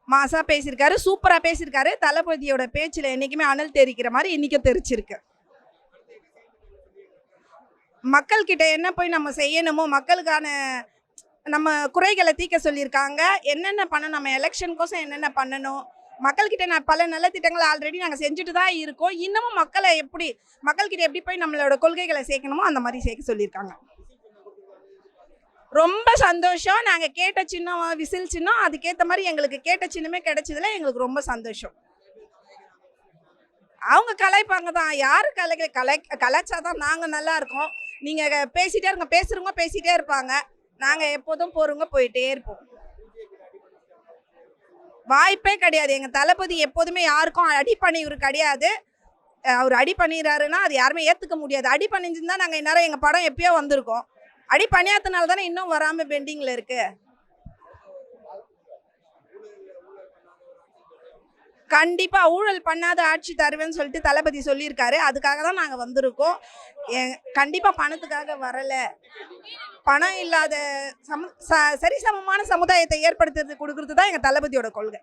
மாசா பேசியிருக்காரு, சூப்பராக பேசியிருக்காரு. தளபதியோட பேச்சில் என்றைக்குமே அனல் தெரிக்கிற மாதிரி இன்றைக்கும் தெரிச்சிருக்கு. மக்கள்கிட்ட என்ன போய் நம்ம செய்யணுமோ, மக்களுக்கான நம்ம குறைகளை தீர்க்க சொல்லியிருக்காங்க. என்னென்ன பண்ணணும், நம்ம எலெக்ஷன் கோசம் என்னென்ன பண்ணணும், மக்கள்கிட்ட நான் பல நல்ல திட்டங்களை ஆல்ரெடி நாங்கள் செஞ்சுட்டு தான் இருக்கோம். இன்னமும் மக்கள்கிட்ட எப்படி போய் நம்மளோட கொள்கைகளை சேர்க்கணுமோ அந்த மாதிரி சேர்க்க சொல்லியிருக்காங்க. ரொம்ப சந்தோஷம். நாங்கள் கேட்ட சின்னம் விசில் சின்னம், அதுக்கேற்ற மாதிரி எங்களுக்கு கேட்ட சின்னமே கிடைச்சதுல எங்களுக்கு ரொம்ப சந்தோஷம். அவங்க கலாய்ப்பாங்க தான். யார் கலாய்ச்சாதான் நாங்கள் நல்லா இருக்கோம். நீங்கள் பேசிகிட்டே இருங்க, பேசுகிறவங்க பேசிகிட்டே இருப்பாங்க. நாங்கள் எப்போதும் போகிறவங்க போயிட்டே இருப்போம். வாய்ப்பே கிடையாது. எங்கள் தளபதி எப்போதுமே யாருக்கும் அடி பண்ணிவர் கிடையாது. அவர் அடி பண்ணிடுறாருன்னா அது யாருமே ஏற்றுக்க முடியாது. அடி பண்ணியிருந்தா நாங்கள் இந்நேரம் எங்கள் படம் எப்பயோ வந்திருக்கோம். அடி பண்ணியாதனால தானே இன்னும் வராமல் பெண்டிங்கில் இருக்கு. கண்டிப்பாக ஊழல் பண்ணாத ஆட்சி தருவேன்னு சொல்லிட்டு தளபதி சொல்லியிருக்காரு. அதுக்காக தான் நாங்கள் வந்திருக்கோம். கண்டிப்பாக பணத்துக்காக வரலை. பணம் இல்லாத சரிசமமான சமுதாயத்தை ஏற்படுத்துறது கொடுக்கறது தான் எங்கள் தளபதியோட கொள்கை.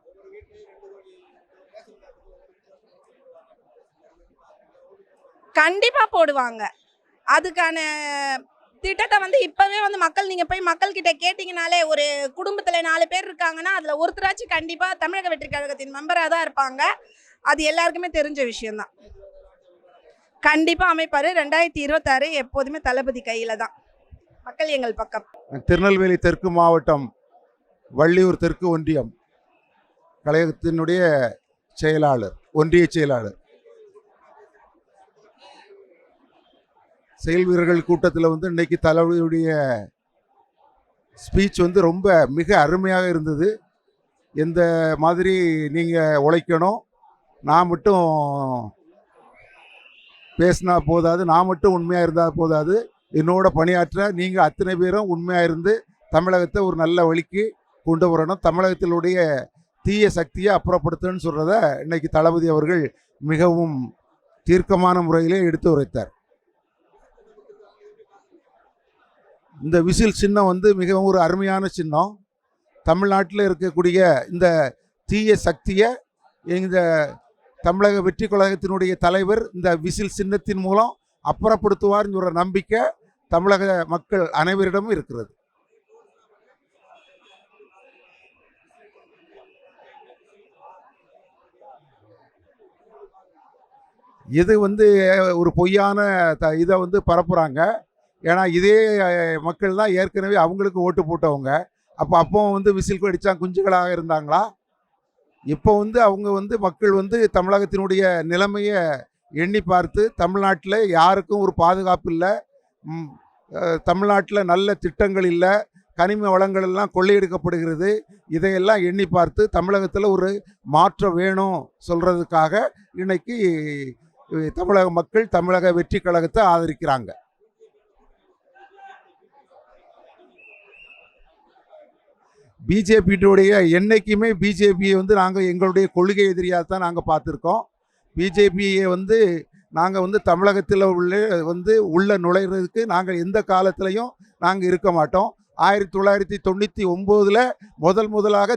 கண்டிப்பாக போடுவாங்க. அதுக்கான திட்டத்தை வந்து இப்போவே வந்து நீங்கள் போய் மக்கள்கிட்ட கேட்டிங்கனாலே, ஒரு குடும்பத்தில் 4 பேர் இருக்காங்கன்னா அதில் ஒருத்தராச்சும் கண்டிப்பாக தமிழக வெற்றி கழகத்தின் மெம்பராக தான் இருப்பாங்க. அது எல்லாருக்குமே தெரிஞ்ச விஷயம்தான். கண்டிப்பாக அமைப்பார். 2026 எப்போதுமே தளபதி கையில் தான். மக்கள் எங்கள் பக்கம். திருநெல்வேலி தெற்கு மாவட்டம் வள்ளியூர் தெற்கு ஒன்றியம் கழகத்தினுடைய செயலாளர், ஒன்றிய செயலாளர். செயல் வீரர்கள் கூட்டத்தில் வந்து இன்னைக்கு தலைவருடைய ஸ்பீச் வந்து ரொம்ப மிக அருமையாக இருந்தது. எந்த மாதிரி நீங்கள் உழைக்கணும், நான் மட்டும் பேசினா போதாது, நான் மட்டும் உண்மையாக இருந்தால் போதாது, என்னோட பணியாற்ற நீங்கள் அத்தனை பேரும் உண்மையாக இருந்து தமிழகத்தை ஒரு நல்ல வழிக்கு கொண்டு வரணும், தமிழகத்தினுடைய தீய சக்தியை அப்புறப்படுத்தணும்னு சொல்கிறத இன்னைக்கு தளபதி அவர்கள் மிகவும் தீர்க்கமான முறையிலே எடுத்து உரைத்தார். இந்த விசில் சின்னம் வந்து மிகவும் ஒரு அருமையான சின்னம். தமிழ்நாட்டில் இருக்கக்கூடிய இந்த தீய சக்தியை இந்த தமிழக வெற்றி கழகத்தினுடைய தலைவர் இந்த விசில் சின்னத்தின் மூலம் அப்புறப்படுத்துவார்னு ஒரு நம்பிக்கை தமிழக மக்கள் அனைவரிடமும் இருக்கிறது. இது வந்து ஒரு பொய்யான இதை வந்து பரப்புகிறாங்க. ஏன்னா இதே மக்கள் தான் ஏற்கனவே அவங்களுக்கு ஓட்டு போட்டவங்க. அப்போ வந்து விசில் அடித்தா குஞ்சுகளாக இருந்தாங்களா? இப்போ வந்து அவங்க வந்து மக்கள் வந்து தமிழகத்தினுடைய நிலைமையை எண்ணி பார்த்து தமிழ்நாட்டில் யாருக்கும் ஒரு பாதுகாப்பு இல்லை, தமிழ்நாட்டில் நல்ல திட்டங்கள் இல்லை, கனிம வளங்கள் எல்லாம் கொள்ளையெடுக்கப்படுகிறது, இதையெல்லாம் எண்ணி பார்த்து தமிழகத்தில் ஒரு மாற்றம் வேணும் சொல்கிறதுக்காக இன்னைக்கு தமிழக மக்கள் தமிழக வெற்றி கழகத்தை ஆதரிக்கிறாங்க. பிஜேபியுடைய என்னைக்குமே பிஜேபியை வந்து நாங்கள் எங்களுடைய கொள்கை எதிரியாக தான் நாங்கள் பார்த்துருக்கோம். பிஜேபியை வந்து நாங்கள் வந்து தமிழகத்தில் உள்ள நுழைகிறதுக்கு நாங்கள் எந்த காலத்திலையும் நாங்கள் இருக்க மாட்டோம். 1999 முதலாக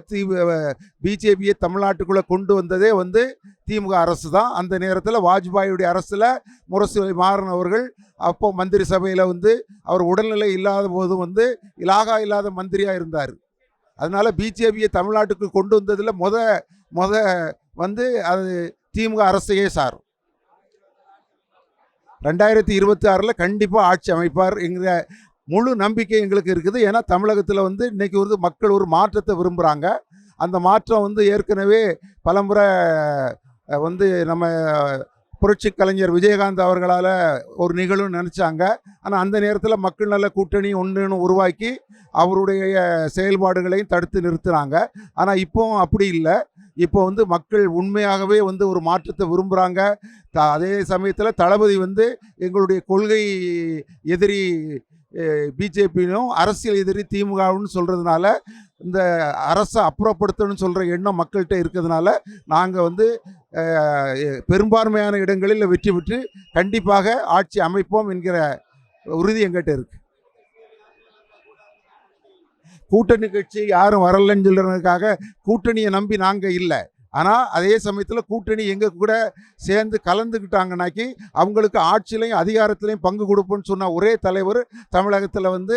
பிஜேபியை தமிழ்நாட்டுக்குள்ளே கொண்டு வந்ததே வந்து திமுக அரசு தான். அந்த நேரத்தில் வாஜ்பாயுடைய அரசில் முரசொலி மாறன் அவர்கள் அப்போ மந்திரி சபையில் வந்து அவர் உடல்நிலை இல்லாத போதும் வந்து இலாகா இல்லாத மந்திரியாக இருந்தார். அதனால் பிஜேபியை தமிழ்நாட்டுக்கு கொண்டு வந்ததில் முத வந்து அது திமுக அரசையே சார். 2026 கண்டிப்பாக ஆட்சி அமைப்பார் என்கிற முழு நம்பிக்கை எங்களுக்கு இருக்குது. ஏன்னா தமிழகத்தில் வந்து இன்றைக்கி வந்து மக்கள் ஒரு மாற்றத்தை விரும்புகிறாங்க. அந்த மாற்றம் வந்து ஏற்கனவே பலமுறை வந்து நம்ம புரட்சி கலைஞர் விஜயகாந்த் அவர்களால் ஒரு நிகழ்வு நினச்சாங்க. ஆனால் அந்த நேரத்தில் மக்கள் நல கூட்டணி ஒன்றுன்னு உருவாக்கி அவருடைய செயல்பாடுகளையும் தடுத்து நிறுத்துகிறாங்க. ஆனால் இப்போ அப்படி இல்லை. இப்போ வந்து மக்கள் உண்மையாகவே வந்து ஒரு மாற்றத்தை விரும்புகிறாங்க. அதே சமயத்தில் தளபதி வந்து எங்களுடைய கொள்கை எதிரி பிஜேபியும் அரசியல் எதிரி திமுகவுன்னு சொல்கிறதுனால இந்த அரசை அப்புறப்படுத்தணும்னு சொல்கிற எண்ணம் மக்கள்கிட்ட இருக்கிறதுனால நாங்கள் வந்து பெரும்பான்மையான இடங்களில் வெற்றி பெற்று கண்டிப்பாக ஆட்சி அமைப்போம் என்கிற உறுதி எங்கிட்ட இருக்குது. கூட்டணி கட்சி யாரும் வரலன்னு சொல்கிறதுக்காக கூட்டணியை நம்பி நாங்கள் இல்லை. ஆனால் அதே சமயத்தில் கூட்டணி எங்கள் கூட சேர்ந்து கலந்துக்கிட்டாங்கனாக்கி அவங்களுக்கு ஆட்சியிலையும் அதிகாரத்திலையும் பங்கு கொடுப்போன்னு சொன்ன ஒரே தலைவர் தமிழகத்தில் வந்து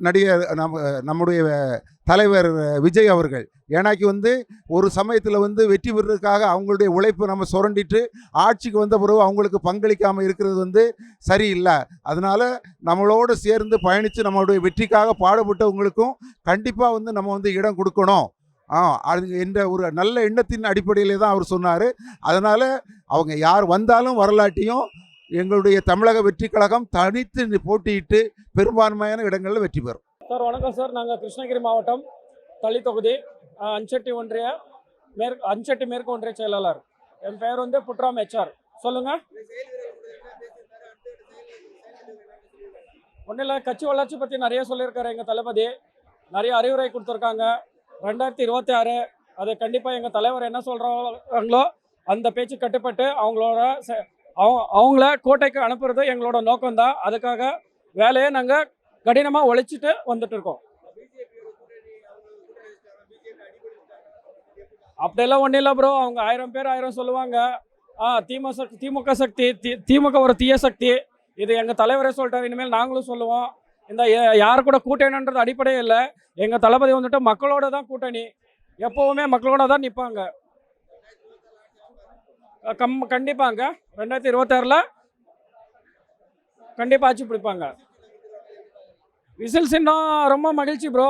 நடிகர் நம்முடைய தலைவர் விஜய் அவர்கள். ஏன்னாக்கி வந்து ஒரு சமயத்தில் வந்து வெற்றி பெறுறதுக்காக அவங்களுடைய உழைப்பை நம்ம சுரண்டிட்டு ஆட்சிக்கு வந்த பிறகு அவங்களுக்கு பங்களிக்காமல் இருக்கிறது வந்து சரியில்லை. அதனால் நம்மளோடு சேர்ந்து பயணித்து நம்மளுடைய வெற்றிக்காக பாடுபட்டவங்களுக்கும் கண்டிப்பாக வந்து நம்ம வந்து இடம் கொடுக்கணும் அது என்ற ஒரு நல்ல எண்ணத்தின் அடிப்படையிலே தான் அவர் சொன்னார். அதனால் அவங்க யார் வந்தாலும் வரலாட்டியும் எங்களுடைய தமிழக வெற்றி கழகம் தனித்து போட்டியிட்டு பெரும்பான்மையான இடங்களில் வெற்றி பெறும். சார் வணக்கம் சார். நாங்கள் கிருஷ்ணகிரி மாவட்டம் தளி தொகுதி அஞ்சட்டி மேற்கு ஒன்றிய செயலாளர். என் பெயர் வந்து புட்ராம் HR. சொல்லுங்கள். ஒன்றும் இல்லை, கட்சி வளர்ச்சி பற்றி நிறைய சொல்லியிருக்காரு எங்கள் தளபதி. நிறைய அறிவுரை கொடுத்துருக்காங்க. 2026 அது கண்டிப்பாக எங்கள் தலைவர் என்ன சொல்கிறாங்களோ அந்த பேச்சு கட்டுப்பட்டு அவங்கள கோட்டைக்கு அனுப்புறது எங்களோட நோக்கம்தான். அதுக்காக வேலையை நாங்கள் கடினமாக உழைச்சிட்டு வந்துட்டு இருக்கோம். அப்படியெல்லாம் ஒன்றும் இல்லை ப்ரோ. அவங்க 1000 பேர் 1000 சொல்லுவாங்க. திமுக சக்தி, திமுக ஒரு தீய சக்தி, இது எங்கள் தலைவரே சொல்லிட்டார். இனிமேல் நாங்களும் சொல்லுவோம். இந்த யார் கூட கூட்டணின்றது அடிப்படையே இல்லை. எங்கள் தளபதி வந்துட்டு மக்களோட தான் கூட்டணி, எப்போவுமே மக்களோட தான் நிற்பாங்க. கண்டிப்பாங்க 2026 கண்டிப்பாக ஆட்சி பிடிப்பாங்க. விசில் சின்னம் ரொம்ப மகிழ்ச்சி ப்ரோ.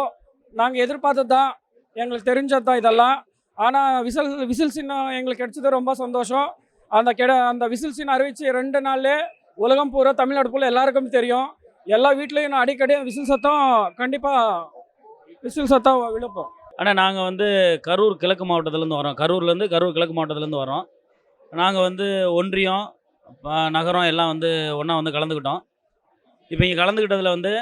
நாங்கள் எதிர்பார்த்தது தான், எங்களுக்கு தெரிஞ்சது தான் இதெல்லாம். ஆனால் விசில் சின்னம் எங்களுக்கு கிடைச்சது ரொம்ப சந்தோஷம். அந்த விசில் சின்னம் அறிவித்து 2 நாள்லேயே உலகம் பூரா தமிழ்நாடு பூரா எல்லாருக்கும் தெரியும். எல்லா வீட்லேயும் நான் அடிக்கடி விசில் சத்தம் கண்டிப்பாக விசில் சத்தம் விழுப்போம். ஆனால் நாங்கள் வந்து கரூர் கிழக்கு மாவட்டத்துலேருந்து வரோம். கரூர் கிழக்கு மாவட்டத்துலேருந்து வரோம். நாங்கள் வந்து ஒன்றியம் நகரம் எல்லாம் வந்து ஒன்றா வந்து கலந்துக்கிட்டோம். இப்போ இங்கே கலந்துக்கிட்டதில் வந்து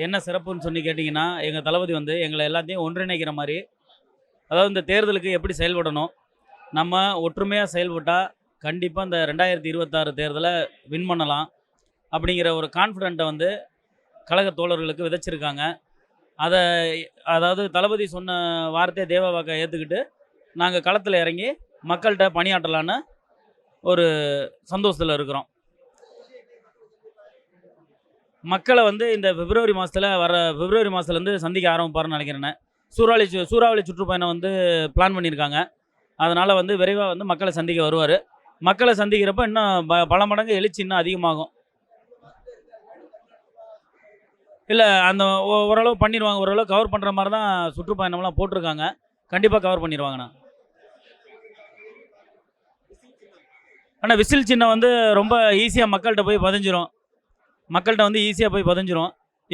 என்ன சிறப்புன்னு சொல்லி கேட்டிங்கன்னா, எங்கள் தளபதி வந்து எங்களை எல்லாத்தையும் ஒன்றிணைக்கிற மாதிரி, அதாவது இந்த தேர்தலுக்கு எப்படி செயல்படணும், நம்ம ஒற்றுமையாக செயல்பட்டால் கண்டிப்பாக இந்த 2026 தேர்தலை வின் பண்ணலாம் அப்படிங்கிற ஒரு கான்ஃபிடென்ட்டை வந்து கழக தோழர்களுக்கு விதைச்சிருக்காங்க. அதாவது தளபதி சொன்ன வார்த்தையை தேவ வாக்கை ஏற்றுக்கிட்டு நாங்கள் களத்தில் இறங்கி மக்கள்கிட்ட பணியாற்றலான்னு ஒரு சந்தோஷத்தில் இருக்கிறோம். மக்களை வந்து இந்த பிப்ரவரி மாதத்துலேருந்து சந்திக்க ஆரம்பிப்பாருன்னு நினைக்கிறேன். சூறாவளி சுற்றுப்பயணம் வந்து பிளான் பண்ணியிருக்காங்க. அதனால் வந்து விரைவாக வந்து மக்களை சந்திக்க வருவார். மக்களை சந்திக்கிறப்ப இன்னும் பல மடங்கு எழுச்சி இன்னும் அதிகமாகும். இல்லை அந்த ஓரளவு பண்ணிடுவாங்க, ஓரளவு கவர் பண்ணுற மாதிரி தான் சுற்றுப்பயணம்லாம் போட்டிருக்காங்க. கண்டிப்பாக கவர் பண்ணிடுவாங்கண்ணா. ஆனால் விசில் சின்னம் வந்து ரொம்ப ஈஸியாக மக்கள்கிட்ட போய் பதிஞ்சிரும்.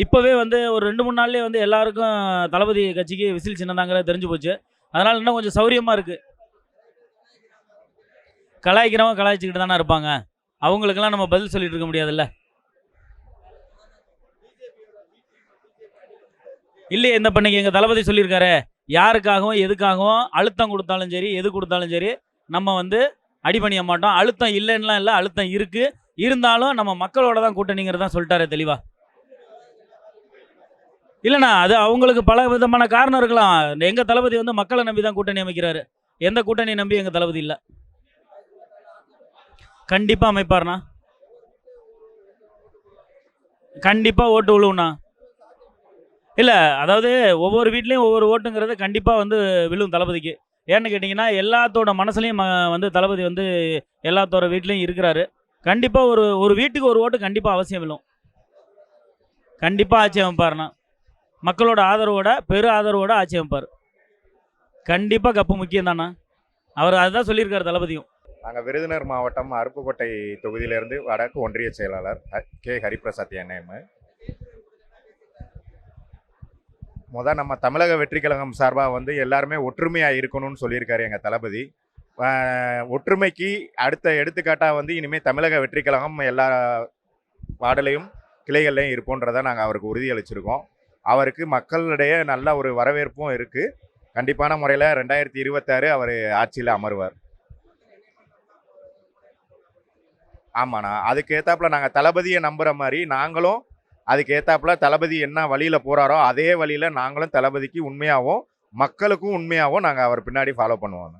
இப்போவே வந்து ஒரு 2-3 நாள்லேயே வந்து எல்லாருக்கும் தளபதி கட்சிக்கு விசில் சின்னம் தாங்கிறது தெரிஞ்சு போச்சு. அதனால் இன்னும் கொஞ்சம் சௌரியமாக இருக்குது. கலாய்க்கிறவங்க கலாய்ச்சிக்கிட்டு தானே இருப்பாங்க. அவங்களுக்கெல்லாம் நம்ம பதில் சொல்லிட்டு இருக்க முடியாதுல்ல. இல்லையே, இந்த பண்ணிக்கு எங்கள் தளபதி சொல்லியிருக்காரு, யாருக்காகவும் எதுக்காகவும் அழுத்தம் கொடுத்தாலும் சரி, எது கொடுத்தாலும் சரி, நம்ம வந்து அடிபணிய மாட்டோம். அழுத்தம் இல்லைன்னா இல்லை, அழுத்தம் இருக்குது. இருந்தாலும் நம்ம மக்களோட தான் கூட்டணிங்கிறது தான் சொல்லிட்டாரு தெளிவா. இல்லைண்ணா, அது அவங்களுக்கு பல விதமான காரணம் இருக்கலாம். எங்கள் தளபதி வந்து மக்களை நம்பி தான் கூட்டணி அமைக்கிறாரு. எந்த கூட்டணி நம்பி எங்கள் தளபதி இல்லை. கண்டிப்பாக அமைப்பார்ண்ணா. கண்டிப்பாக ஓட்டு விழுவுண்ணா. இல்லை, அதாவது ஒவ்வொரு வீட்லேயும் ஒவ்வொரு ஓட்டுங்கிறது கண்டிப்பாக வந்து விழுவும் தளபதிக்கு. ஏன்னு கேட்டிங்கன்னா, எல்லாத்தோட மனசுலையும் வந்து தளபதி வந்து எல்லாத்தோட வீட்லேயும் இருக்கிறாரு. கண்டிப்பாக ஒரு வீட்டுக்கு ஒரு ஓட்டு கண்டிப்பாக அவசியம் விழும். கண்டிப்பாக ஆட்சி அமைப்பார்ண்ணா. மக்களோட ஆதரவோட, பெரு ஆதரவோட ஆட்சி அமைப்பார். கண்டிப்பாக கப்பு முக்கியம் தானே. அவர் அதுதான் சொல்லியிருக்காரு தளபதியும். நாங்கள் விருதுநகர் மாவட்டம் அருப்புக்கோட்டை தொகுதியிலேருந்து வடக்கு ஒன்றிய செயலாளர் கே ஹரிபிரசாத் என். நம்ம தமிழக வெற்றி கழகம் சார்பாக வந்து எல்லாருமே ஒற்றுமையாக இருக்கணும்னு சொல்லியிருக்காரு எங்கள் தளபதி. ஒற்றுமைக்கு அடுத்த எடுத்துக்காட்டாக வந்து இனிமேல் தமிழக வெற்றி கழகம் எல்லா வார்டுலையும் கிளைகள்லையும் இருப்போன்றதை நாங்கள் அவருக்கு உறுதியளிச்சிருக்கோம். அவருக்கு மக்களிடையே நல்ல ஒரு வரவேற்பும் இருக்குது. கண்டிப்பான முறையில் 2026 அவர் ஆட்சியில் அமர்வார். ஆமாண்ணா, அதுக்கு ஏற்றாப்புல நாங்கள் தளபதியை நம்புகிற மாதிரி நாங்களும் அதுக்கு ஏற்றாப்புல தளபதி என்ன வழியில் போகிறாரோ அதே வழியில் நாங்களும் தளபதிக்கு உண்மையாகவும் மக்களுக்கும் உண்மையாகவும் நாங்கள் அவர் பின்னாடி ஃபாலோ பண்ணுவோம்.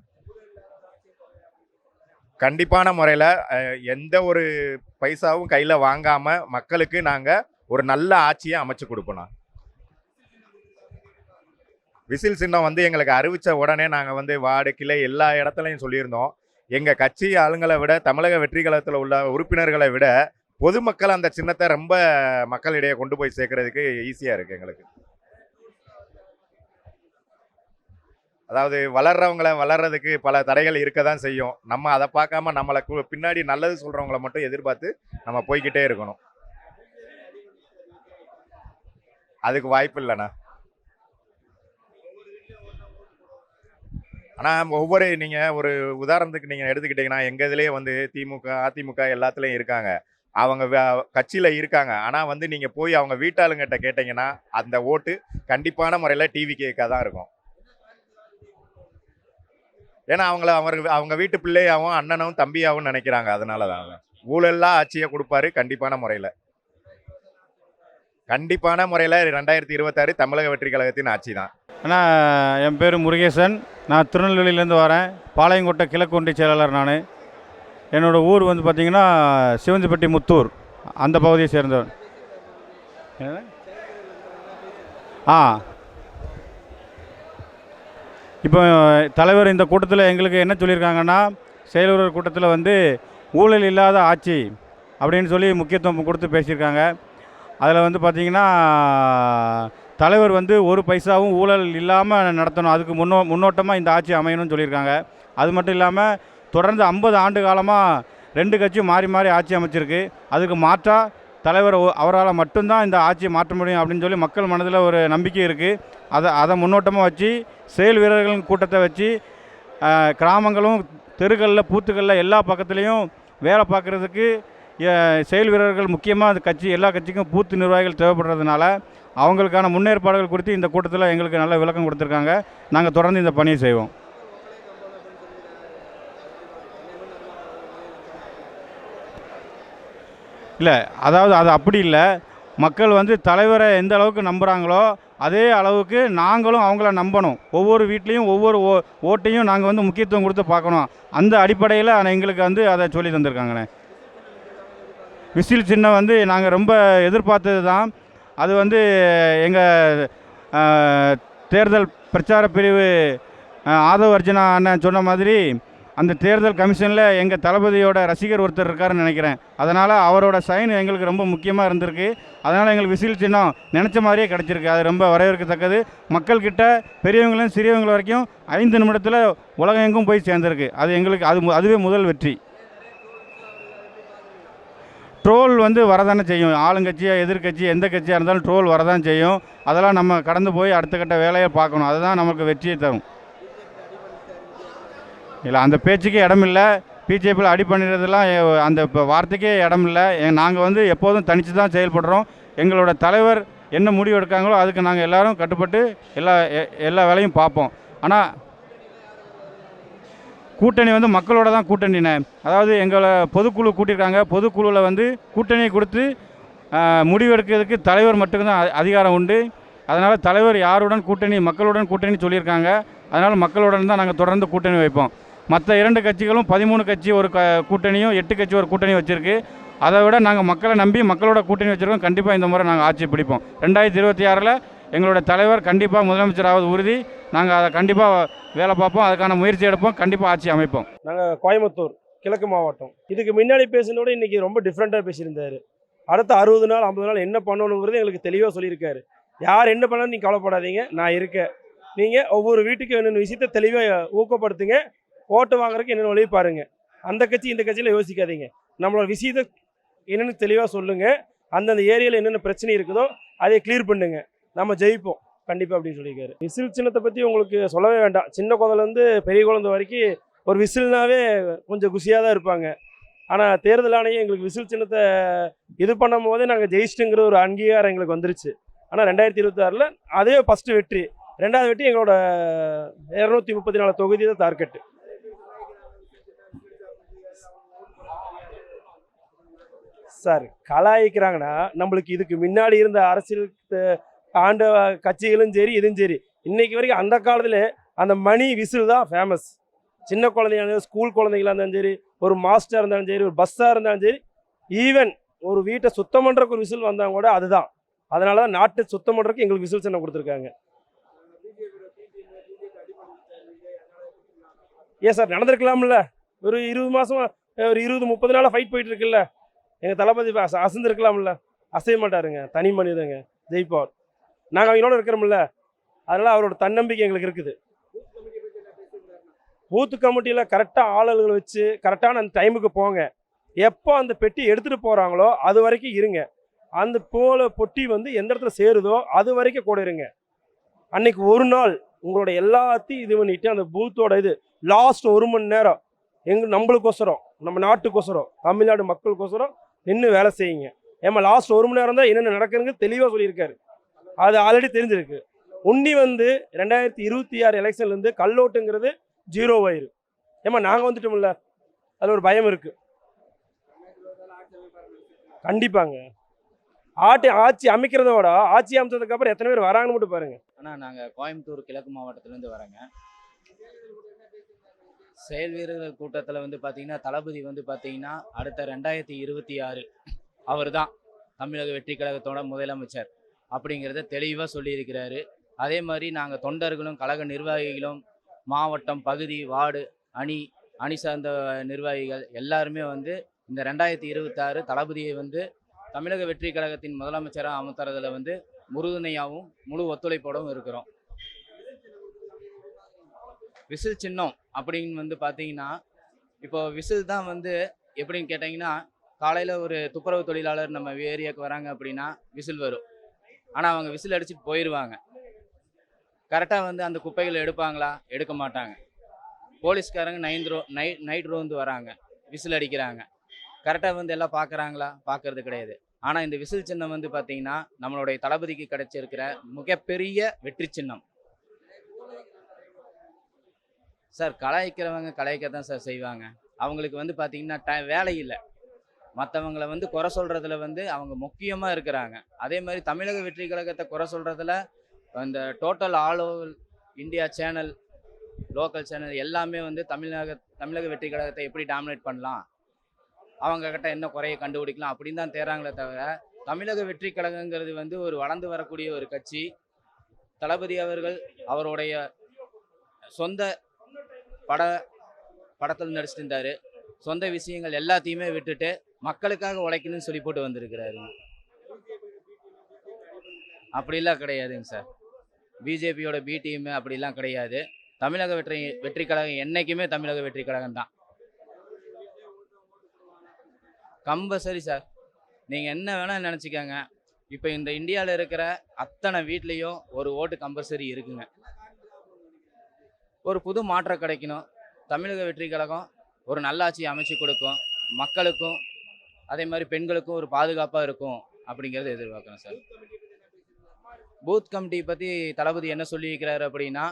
கண்டிப்பான முறையில் எந்த ஒரு பைசாவும் கையில் வாங்காமல் மக்களுக்கு நாங்கள் ஒரு நல்ல ஆட்சியை அமைச்சு கொடுப்போம். விசில் சின்னம் வந்து எங்களுக்கு அறிவித்த உடனே நாங்கள் வந்து வார்டு கிளை எல்லா இடத்துலையும் சொல்லியிருந்தோம். எங்கள் கட்சி ஆளுங்களை விட, தமிழக வெற்றி கழகத்தில் உள்ள உறுப்பினர்களை விட பொதுமக்கள் அந்த சின்னத்தை ரொம்ப மக்களிடையே கொண்டு போய் சேர்க்கறதுக்கு ஈஸியாக இருக்குது எங்களுக்கு. அதாவது வளர்றதுக்கு பல தடைகள் இருக்க தான் செய்யும். நம்ம அதை பார்க்காம நம்மளை பின்னாடி நல்லது சொல்கிறவங்கள மட்டும் எதிர்பார்த்து நம்ம போய்கிட்டே இருக்கணும். அதுக்கு வாய்ப்பு இல்லைண்ணா. ஆனால் நீங்கள் ஒரு உதாரணத்துக்கு நீங்கள் எடுத்துக்கிட்டிங்கன்னா, எங்கள் இதுலேயே வந்து திமுக அதிமுக எல்லாத்துலேயும் இருக்காங்க. அவங்க கட்சியில் இருக்காங்க. ஆனால் வந்து நீங்கள் போய் அவங்க வீட்டாளுங்கிட்ட கேட்டிங்கன்னா அந்த ஓட்டு கண்டிப்பான முறையில் டிவிகேக்காக தான் இருக்கும். ஏன்னா அவங்க வீட்டு பிள்ளையாகவும் அண்ணனும் தம்பியாகவும் நினைக்கிறாங்க. அதனால தான் ஊழல்லாம் ஆட்சியை கொடுப்பாரு கண்டிப்பான முறையில். 2026 தமிழக வெற்றி கழகத்தின் ஆட்சி தான். ஆனால் என் பேர் முருகேசன். நான் திருநெல்வேலியிலேருந்து வரேன். பாளையங்கோட்டை கிழக்கு ஒன்றிய செயலாளர் நான். என்னோடய ஊர் வந்து பார்த்திங்கன்னா சிவந்திப்பட்டி முத்தூர், அந்த பகுதியை சேர்ந்தவர். இப்போ தலைவர் இந்த கூட்டத்தில் எங்களுக்கு என்ன சொல்லியிருக்காங்கன்னா, செயலர் கூட்டத்தில் வந்து ஊழல் இல்லாத ஆட்சி அப்படின்னு சொல்லி முக்கியத்துவம் கொடுத்து பேசியிருக்காங்க. அதில் வந்து பார்த்திங்கன்னா தலைவர் வந்து ஒரு பைசாவும் ஊழல் இல்லாமல் நடத்தணும், அதுக்கு முன்னோட்டமாக இந்த ஆட்சி அமையணும்னு சொல்லியிருக்காங்க. அது மட்டும் இல்லாமல் தொடர்ந்து 50 ஆண்டு காலமாக 2 கட்சியும் மாறி மாறி ஆட்சி அமைச்சிருக்கு. அதுக்கு மாற்றாக தலைவர் அவரால் மட்டும்தான் இந்த ஆட்சியை மாற்ற முடியும் அப்படின்னு சொல்லி மக்கள் மனதில் ஒரு நம்பிக்கை இருக்குது. அதை முன்னோட்டமாக வச்சு செயல் வீரர்கள் கூட்டத்தை வச்சு கிராமங்களும் தெருக்களில் பூத்துக்களில் எல்லா பக்கத்துலேயும் வேலை பார்க்குறதுக்கு செயல் வீரர்கள் முக்கியமாக அந்த கட்சி எல்லா கட்சிக்கும் பூத்து நிர்வாகிகள் தேவைப்படுறதுனால அவங்களுக்கான முன்னேற்பாடுகள் குறித்து இந்த கூட்டத்தில் எங்களுக்கு நல்ல விளக்கம் கொடுத்துருக்காங்க. நாங்கள் தொடர்ந்து இந்த பணியை செய்வோம். இல்லை, அதாவது அது அப்படி இல்லை. மக்கள் வந்து தலைவரை எந்த அளவுக்கு நம்புகிறாங்களோ அதே அளவுக்கு நாங்களும் அவங்கள நம்பணும். ஒவ்வொரு வீட்லேயும் ஒவ்வொரு ஓட்டையும் நாங்கள் வந்து முக்கியத்துவம் கொடுத்து பார்க்கணும். அந்த அடிப்படையில் எங்களுக்கு வந்து அதை சொல்லி தந்திருக்காங்கண்ணே. விசில் சின்னம் வந்து நாங்கள் ரொம்ப எதிர்பார்த்தது தான். அது வந்து எங்கள் தேர்தல் பிரச்சார பிரிவு ஆதவ் அர்ஜுனா அண்ணன் சொன்ன மாதிரி அந்த தேர்தல் கமிஷனில் எங்கள் தளபதியோட ரசிகர் ஒருத்தர் இருக்காருன்னு நினைக்கிறேன். அதனால் அவரோட சைன் எங்களுக்கு ரொம்ப முக்கியமாக இருந்திருக்கு. அதனால் எங்களுக்கு விசில் சின்னம் நினச்ச மாதிரியே கிடச்சிருக்கு. அது ரொம்ப வரவேற்கத்தக்கது. மக்கள்கிட்ட பெரியவங்களும் சிறியவங்க வரைக்கும் 5 நிமிடத்தில் உலகம் எங்கும் போய் சேர்ந்துருக்கு. அது எங்களுக்கு அதுவே முதல் வெற்றி. ட்ரோல் வந்து வரதானே செய்யும். ஆளுங்கட்சியாக எதிர்கட்சி எந்த கட்சியாக இருந்தாலும் ட்ரோல் வரதான் செய்யும். அதெல்லாம் நம்ம கடந்து போய் அடுத்த கட்ட வேலையை பார்க்கணும். அதுதான் நமக்கு வெற்றியை தரும். இல்லை, அந்த பேச்சுக்கே இடம் இல்லை. பிஜேபியில் அடி பண்ணிடுறதுலாம் அந்த வார்த்தைக்கே இடம் இல்லை. நாங்கள் வந்து எப்போதும் தனித்து தான் செயல்படுறோம். எங்களோட தலைவர் என்ன முடிவு எடுக்காங்களோ அதுக்கு நாங்கள் எல்லோரும் கட்டுப்பட்டு எல்லா வேலையும் பார்ப்போம். ஆனால் கூட்டணி வந்து மக்களோட தான் கூட்டணினே. அதாவது எங்களை பொதுக்குழு கூட்டியிருக்காங்க. பொதுக்குழுவில் வந்து கூட்டணியை கொடுத்து முடிவெடுக்கிறதுக்கு தலைவர் மட்டும்தான் அதிகாரம் உண்டு. அதனால் தலைவர் யாருடன் கூட்டணி, மக்களுடன் கூட்டணி சொல்லியிருக்காங்க. அதனால் மக்களுடன் தான் நாங்கள் தொடர்ந்து கூட்டணி வைப்போம். மற்ற 2 கட்சிகளும் 13 கட்சி ஒரு கூட்டணியும் 8 கட்சி ஒரு கூட்டணி வச்சுருக்கு. அதை விட நாங்கள் மக்களை நம்பி மக்களோட கூட்டணி வச்சுருக்கோம். கண்டிப்பாக இந்த முறை நாங்கள் ஆட்சி பிடிப்போம். 2026 எங்களோட தலைவர் கண்டிப்பாக முதலமைச்சராவது உறுதி. நாங்கள் அதை கண்டிப்பாக வேலை பார்ப்போம். அதுக்கான முயற்சி எடுப்போம். கண்டிப்பாக ஆட்சி அமைப்போம். நாங்கள் கோயம்புத்தூர் கிழக்கு மாவட்டம். இதுக்கு முன்னாடி பேசினோட இன்றைக்கி ரொம்ப டிஃப்ரெண்ட்டாக பேசியிருந்தார். அடுத்த 60 நாள் 50 நாள் என்ன பண்ணணுங்கிறது எங்களுக்கு தெளிவாக சொல்லியிருக்காரு. யார் என்ன பண்ணாலும் நீங்கள் கவலைப்படாதீங்க, நான் இருக்கேன். நீங்கள் ஒவ்வொரு வீட்டுக்கு என்னென்ன விஷயத்தை தெளிவாக ஊக்கப்படுத்துங்க. ஓட்டு வாங்குறதுக்கு என்னென்ன வழி பாருங்கள். அந்த கட்சி இந்த கட்சியில் யோசிக்காதீங்க. நம்மளோட விஷயத்தை என்னென்னு தெளிவாக சொல்லுங்கள். அந்தந்த ஏரியாவில் என்னென்ன பிரச்சனை இருக்குதோ அதை கிளியர் பண்ணுங்க. நம்ம ஜெயிப்போம் கண்டிப்பாக அப்படின்னு சொல்லியிருக்காரு. விசில் சின்னத்தை பற்றி உங்களுக்கு சொல்லவே வேண்டாம். சின்ன குழந்தைலேருந்து பெரிய குழந்தை வரைக்கும் ஒரு விசில்னாவே கொஞ்சம் குஷியாக தான் இருப்பாங்க. ஆனால் தேர்தல் ஆணையம் எங்களுக்கு விசில் சின்னத்தை இது பண்ணும் போதே நாங்கள் ஜெயிச்சிட்டுங்கிற ஒரு அங்கீகாரம் எங்களுக்கு வந்துருச்சு. ஆனால் 2026 அதே ஃபஸ்ட்டு வெற்றி. 2வது வெற்றி எங்களோட 234 தொகுதி தான் டார்கெட்டு. சார் கலாய்க்கிறாங்கன்னா நம்மளுக்கு இதுக்கு முன்னாடி இருந்த அரசியல் ஆண்ட கட்சிகளும் சரி இதுவும் சரி இன்னைக்கு வரைக்கும் அந்த காலத்தில் அந்த மணி விசில் தான் ஃபேமஸ். சின்ன குழந்தைங்க இருந்தாலும் ஸ்கூல் குழந்தைங்களாக இருந்தாலும் சரி, ஒரு மாஸ்டராக இருந்தாலும் சரி, ஒரு பஸ்ஸாக இருந்தாலும் சரி, ஈவன் ஒரு வீட்டை சுத்தம் பண்ணுறக்கு ஒரு விசில் வந்தாங்க கூட அதுதான். அதனால தான் நாட்டை சுத்தம் பண்ணுறதுக்கு எங்களுக்கு விசில் சின்னம் கொடுத்துருக்காங்க. ஏன் சார் நடந்திருக்கலாம்ல? ஒரு 20 மாதம் ஒரு 20-30 நாளாக ஃபைட் போயிட்டு இருக்குல்ல. எங்கள் தளபதி அசந்திருக்கலாம்ல. அசைய மாட்டாருங்க, தனி மனிதங்க, ஜெயிப்பார். நாங்கள் அவங்களோட இருக்கிறோம்ல, அதனால் அவரோட தன்னம்பிக்கை எங்களுக்கு இருக்குது. பூத்து கமிட்டியில் கரெக்டாக ஆளுகளை வச்சு கரெக்டான அந்த டைமுக்கு போங்க. எப்போ அந்த பெட்டி எடுத்துகிட்டு போகிறாங்களோ அது வரைக்கும் இருங்க. அந்த பொட்டி வந்து எந்த இடத்துல சேருதோ அது வரைக்கும் கூட இருங்க. அன்னைக்கு ஒரு நாள் உங்களோட எல்லாத்தையும் இது பண்ணிட்டு அந்த பூத்தோட இது லாஸ்ட் 1 மணி நேரம் நம்மளுக்கோசரம், நம்ம நாட்டுக்கோசரம், தமிழ்நாடு மக்களுக்கோசரம் நின்று வேலை செய்யுங்க. ஏமா லாஸ்ட் 1 மணி நேரம் தான் என்னென்ன நடக்குதுன்னு தெளிவாக சொல்லியிருக்காரு. அது ஆல்ரெடி தெரிஞ்சிருக்கு. உன்னி வந்து 2026 எலெக்ஷன்லேருந்து கல்லோட்டுங்கிறது 0 ஆயிரு. ஏமா நாங்கள் வந்துட்டோம்ல, அதில் ஒரு பயம் இருக்குது. கண்டிப்பாங்க. ஆட்சி அமைக்கிறத விட ஆட்சி அமைச்சதுக்கு அப்புறம் எத்தனை பேர் வராங்கன்னு மட்டும் பாருங்க. ஆனால் நாங்கள் கோயம்புத்தூர் கிழக்கு மாவட்டத்திலேருந்து வரோங்க. செயல் வீரர்கள் கூட்டத்தில் வந்து பார்த்திங்கன்னா தளபதி வந்து பார்த்திங்கன்னா அடுத்த 2026 அவர் தான் தமிழக வெற்றி கழகத்தோட முதலமைச்சர் அப்படிங்கிறத தெளிவாக சொல்லியிருக்கிறாரு. அதே மாதிரி நாங்கள் தொண்டர்களும் கழக நிர்வாகிகளும் மாவட்டம், பகுதி, வார்டு, அணி சார்ந்த நிர்வாகிகள் எல்லாருமே வந்து இந்த 2026 தளபதியை வந்து தமிழக வெற்றி கழகத்தின் முதலமைச்சராக அமர்த்துறதுல வந்து உறுதுணையாகவும் முழு ஒத்துழைப்போடவும் இருக்கிறோம். விசில் சின்னம் அப்படின்னு வந்து பார்த்தீங்கன்னா, இப்போ விசில் தான் வந்து எப்படின்னு கேட்டிங்கன்னா, காலையில் ஒரு துப்புரவு தொழிலாளர் நம்ம ஏரியாவுக்கு வராங்க அப்படின்னா விசில் வரும். ஆனால் அவங்க விசில் அடிச்சுட்டு போயிடுவாங்க. கரெக்டாக வந்து அந்த குப்பைகளை எடுப்பாங்களா? எடுக்க மாட்டாங்க. போலீஸ்காரங்க நைட் ரோந்து வராங்க, விசில் அடிக்கிறாங்க. கரெக்டாக வந்து எல்லாம் பார்க்குறாங்களா? பார்க்கறது கிடையாது. ஆனால் இந்த விசில் சின்னம் வந்து பார்த்தீங்கன்னா நம்மளுடைய தளபதிக்கு கிடைச்சிருக்கிற மிகப்பெரிய வெற்றி சின்னம் சார். கலாய்க்கிறவங்க கலாய்க்க தான் சார் செய்வாங்க. அவங்களுக்கு வந்து பார்த்தீங்கன்னா வேலை இல்லை. மற்றவங்களை வந்து குறை சொல்கிறதுல வந்து அவங்க முக்கியமாக இருக்கிறாங்க. அதே மாதிரி தமிழக வெற்றி கழகத்தை குறை சொல்கிறதுல அந்த total all over India channel, local channel எல்லாமே வந்து தமிழக வெற்றி கழகத்தை எப்படி டாமினேட் பண்ணலாம், அவங்கக்கிட்ட என்ன குறையை கண்டுபிடிக்கலாம் அப்படின்னு தான் தேடுறாங்களே தவிர, தமிழக வெற்றி கழகங்கிறது வந்து ஒரு வளர்ந்து வரக்கூடிய ஒரு கட்சி. தளபதி அவர்கள் அவருடைய சொந்த படத்தில் நடிச்சிட்டு இருந்தார். சொந்த விஷயங்கள் எல்லாத்தையுமே விட்டுட்டு மக்களுக்காக உழைக்கணும்னு சொல்லி போட்டு வந்திருக்கிறாரு. அப்படிலாம் கிடையாதுங்க சார். பிஜேபியோட பி டீம் அப்படிலாம் கிடையாது. தமிழக வெற்றி கழகம் என்றைக்குமே தமிழக வெற்றி கழகம் தான். Compulsory sir. நீங்கள் என்ன வேணால் நினச்சிக்கோங்க. இப்போ இந்த இந்தியாவில் இருக்கிற அத்தனை வீட்லேயும் ஒரு ஓட்டு கம்பல்சரி இருக்குங்க. ஒரு புது மாற்றம் கிடைக்கணும். தமிழக வெற்றி கழகம் ஒரு நல்லாட்சி அமைச்சு கொடுக்கும். மக்களுக்கும் அதே மாதிரி பெண்களுக்கும் ஒரு பாதுகாப்பாக இருக்கும் அப்படிங்கிறத எதிர்பார்க்குறேன் சார். பூத் கமிட்டி பற்றி தளபதி என்ன சொல்லியிருக்கிறாரு அப்படின்னா,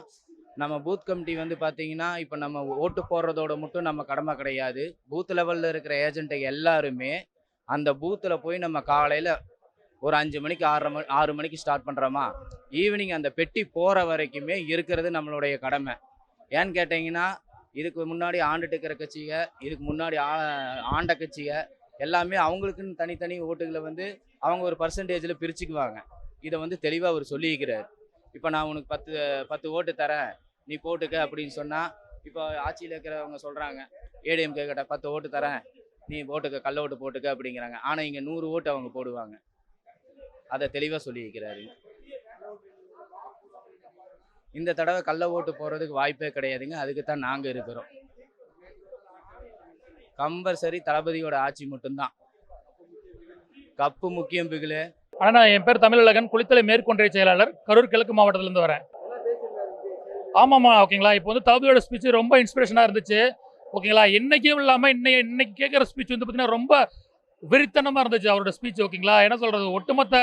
நம்ம பூத் கமிட்டி வந்து பார்த்தீங்கன்னா இப்போ நம்ம ஓட்டு போடுறதோட மட்டும் நம்ம கடமை கிடையாது. பூத் லெவலில் இருக்கிற ஏஜென்ட்டை எல்லாருமே அந்த பூத்தில் போய் நம்ம காலையில் ஒரு 5 மணிக்கு 6 மணிக்கு ஸ்டார்ட் பண்ணுறோமா, ஈவினிங் அந்த பெட்டி போகிற வரைக்குமே இருக்கிறது நம்மளுடைய கடமை. ஏன்னு கேட்டிங்கன்னா, இதுக்கு முன்னாடி ஆண்டுட்டு இருக்கிற கட்சிக, இதுக்கு முன்னாடி ஆண்ட கட்சிக எல்லாமே அவங்களுக்குன்னு தனித்தனி ஓட்டுகளை வந்து அவங்க ஒரு பர்சன்டேஜில் பிரிச்சுக்குவாங்க. இதை வந்து தெளிவாக அவர் சொல்லியிருக்கிறார். இப்போ நான் உனக்கு 10 ஓட்டு தரேன், நீ போட்டுக்க அப்படின்னு சொன்னால், இப்போ ஆட்சியில் இருக்கிறவங்க சொல்கிறாங்க, ஏடிஎம்கே கிட்ட 10 ஓட்டு தரேன், நீ போட்டுக்க, கள்ள ஓட்டு போட்டுக்க அப்படிங்கிறாங்க. ஆனால் இங்கே 100 ஓட்டு அவங்க போடுவாங்க. அதை தெளிவாக சொல்லியிருக்கிறாரு. இந்த தடவை கள்ள ஓட்டு போகிறதுக்கு வாய்ப்பே கிடையாதுங்க. அதுக்கு தான் நாங்கள் இருக்கிறோம். கம்பல்சரி தளபதியோட ஆட்சி மட்டும்தான். கப்பு முக்கியம் பிகிலு. ஆனால் என் பேர் தமிழழகன், குளித்தலை மேற்கொன்றிய செயலாளர், கரூர் கிழக்கு மாவட்டத்திலேருந்து வரேன். ஆமாம்மா, ஓகேங்களா. இப்போ வந்து தளபதியோட ஸ்பீச் ரொம்ப இன்ஸ்பிரேஷனாக இருந்துச்சு, ஓகேங்களா. என்னைக்கும் இல்லாமல் இன்னைக்கு கேட்குற ஸ்பீச் வந்து பார்த்தீங்கன்னா ரொம்ப வெறித்தனமாக இருந்துச்சு அவரோட ஸ்பீச், ஓகேங்களா. என்ன சொல்கிறது, ஒட்டுமொத்த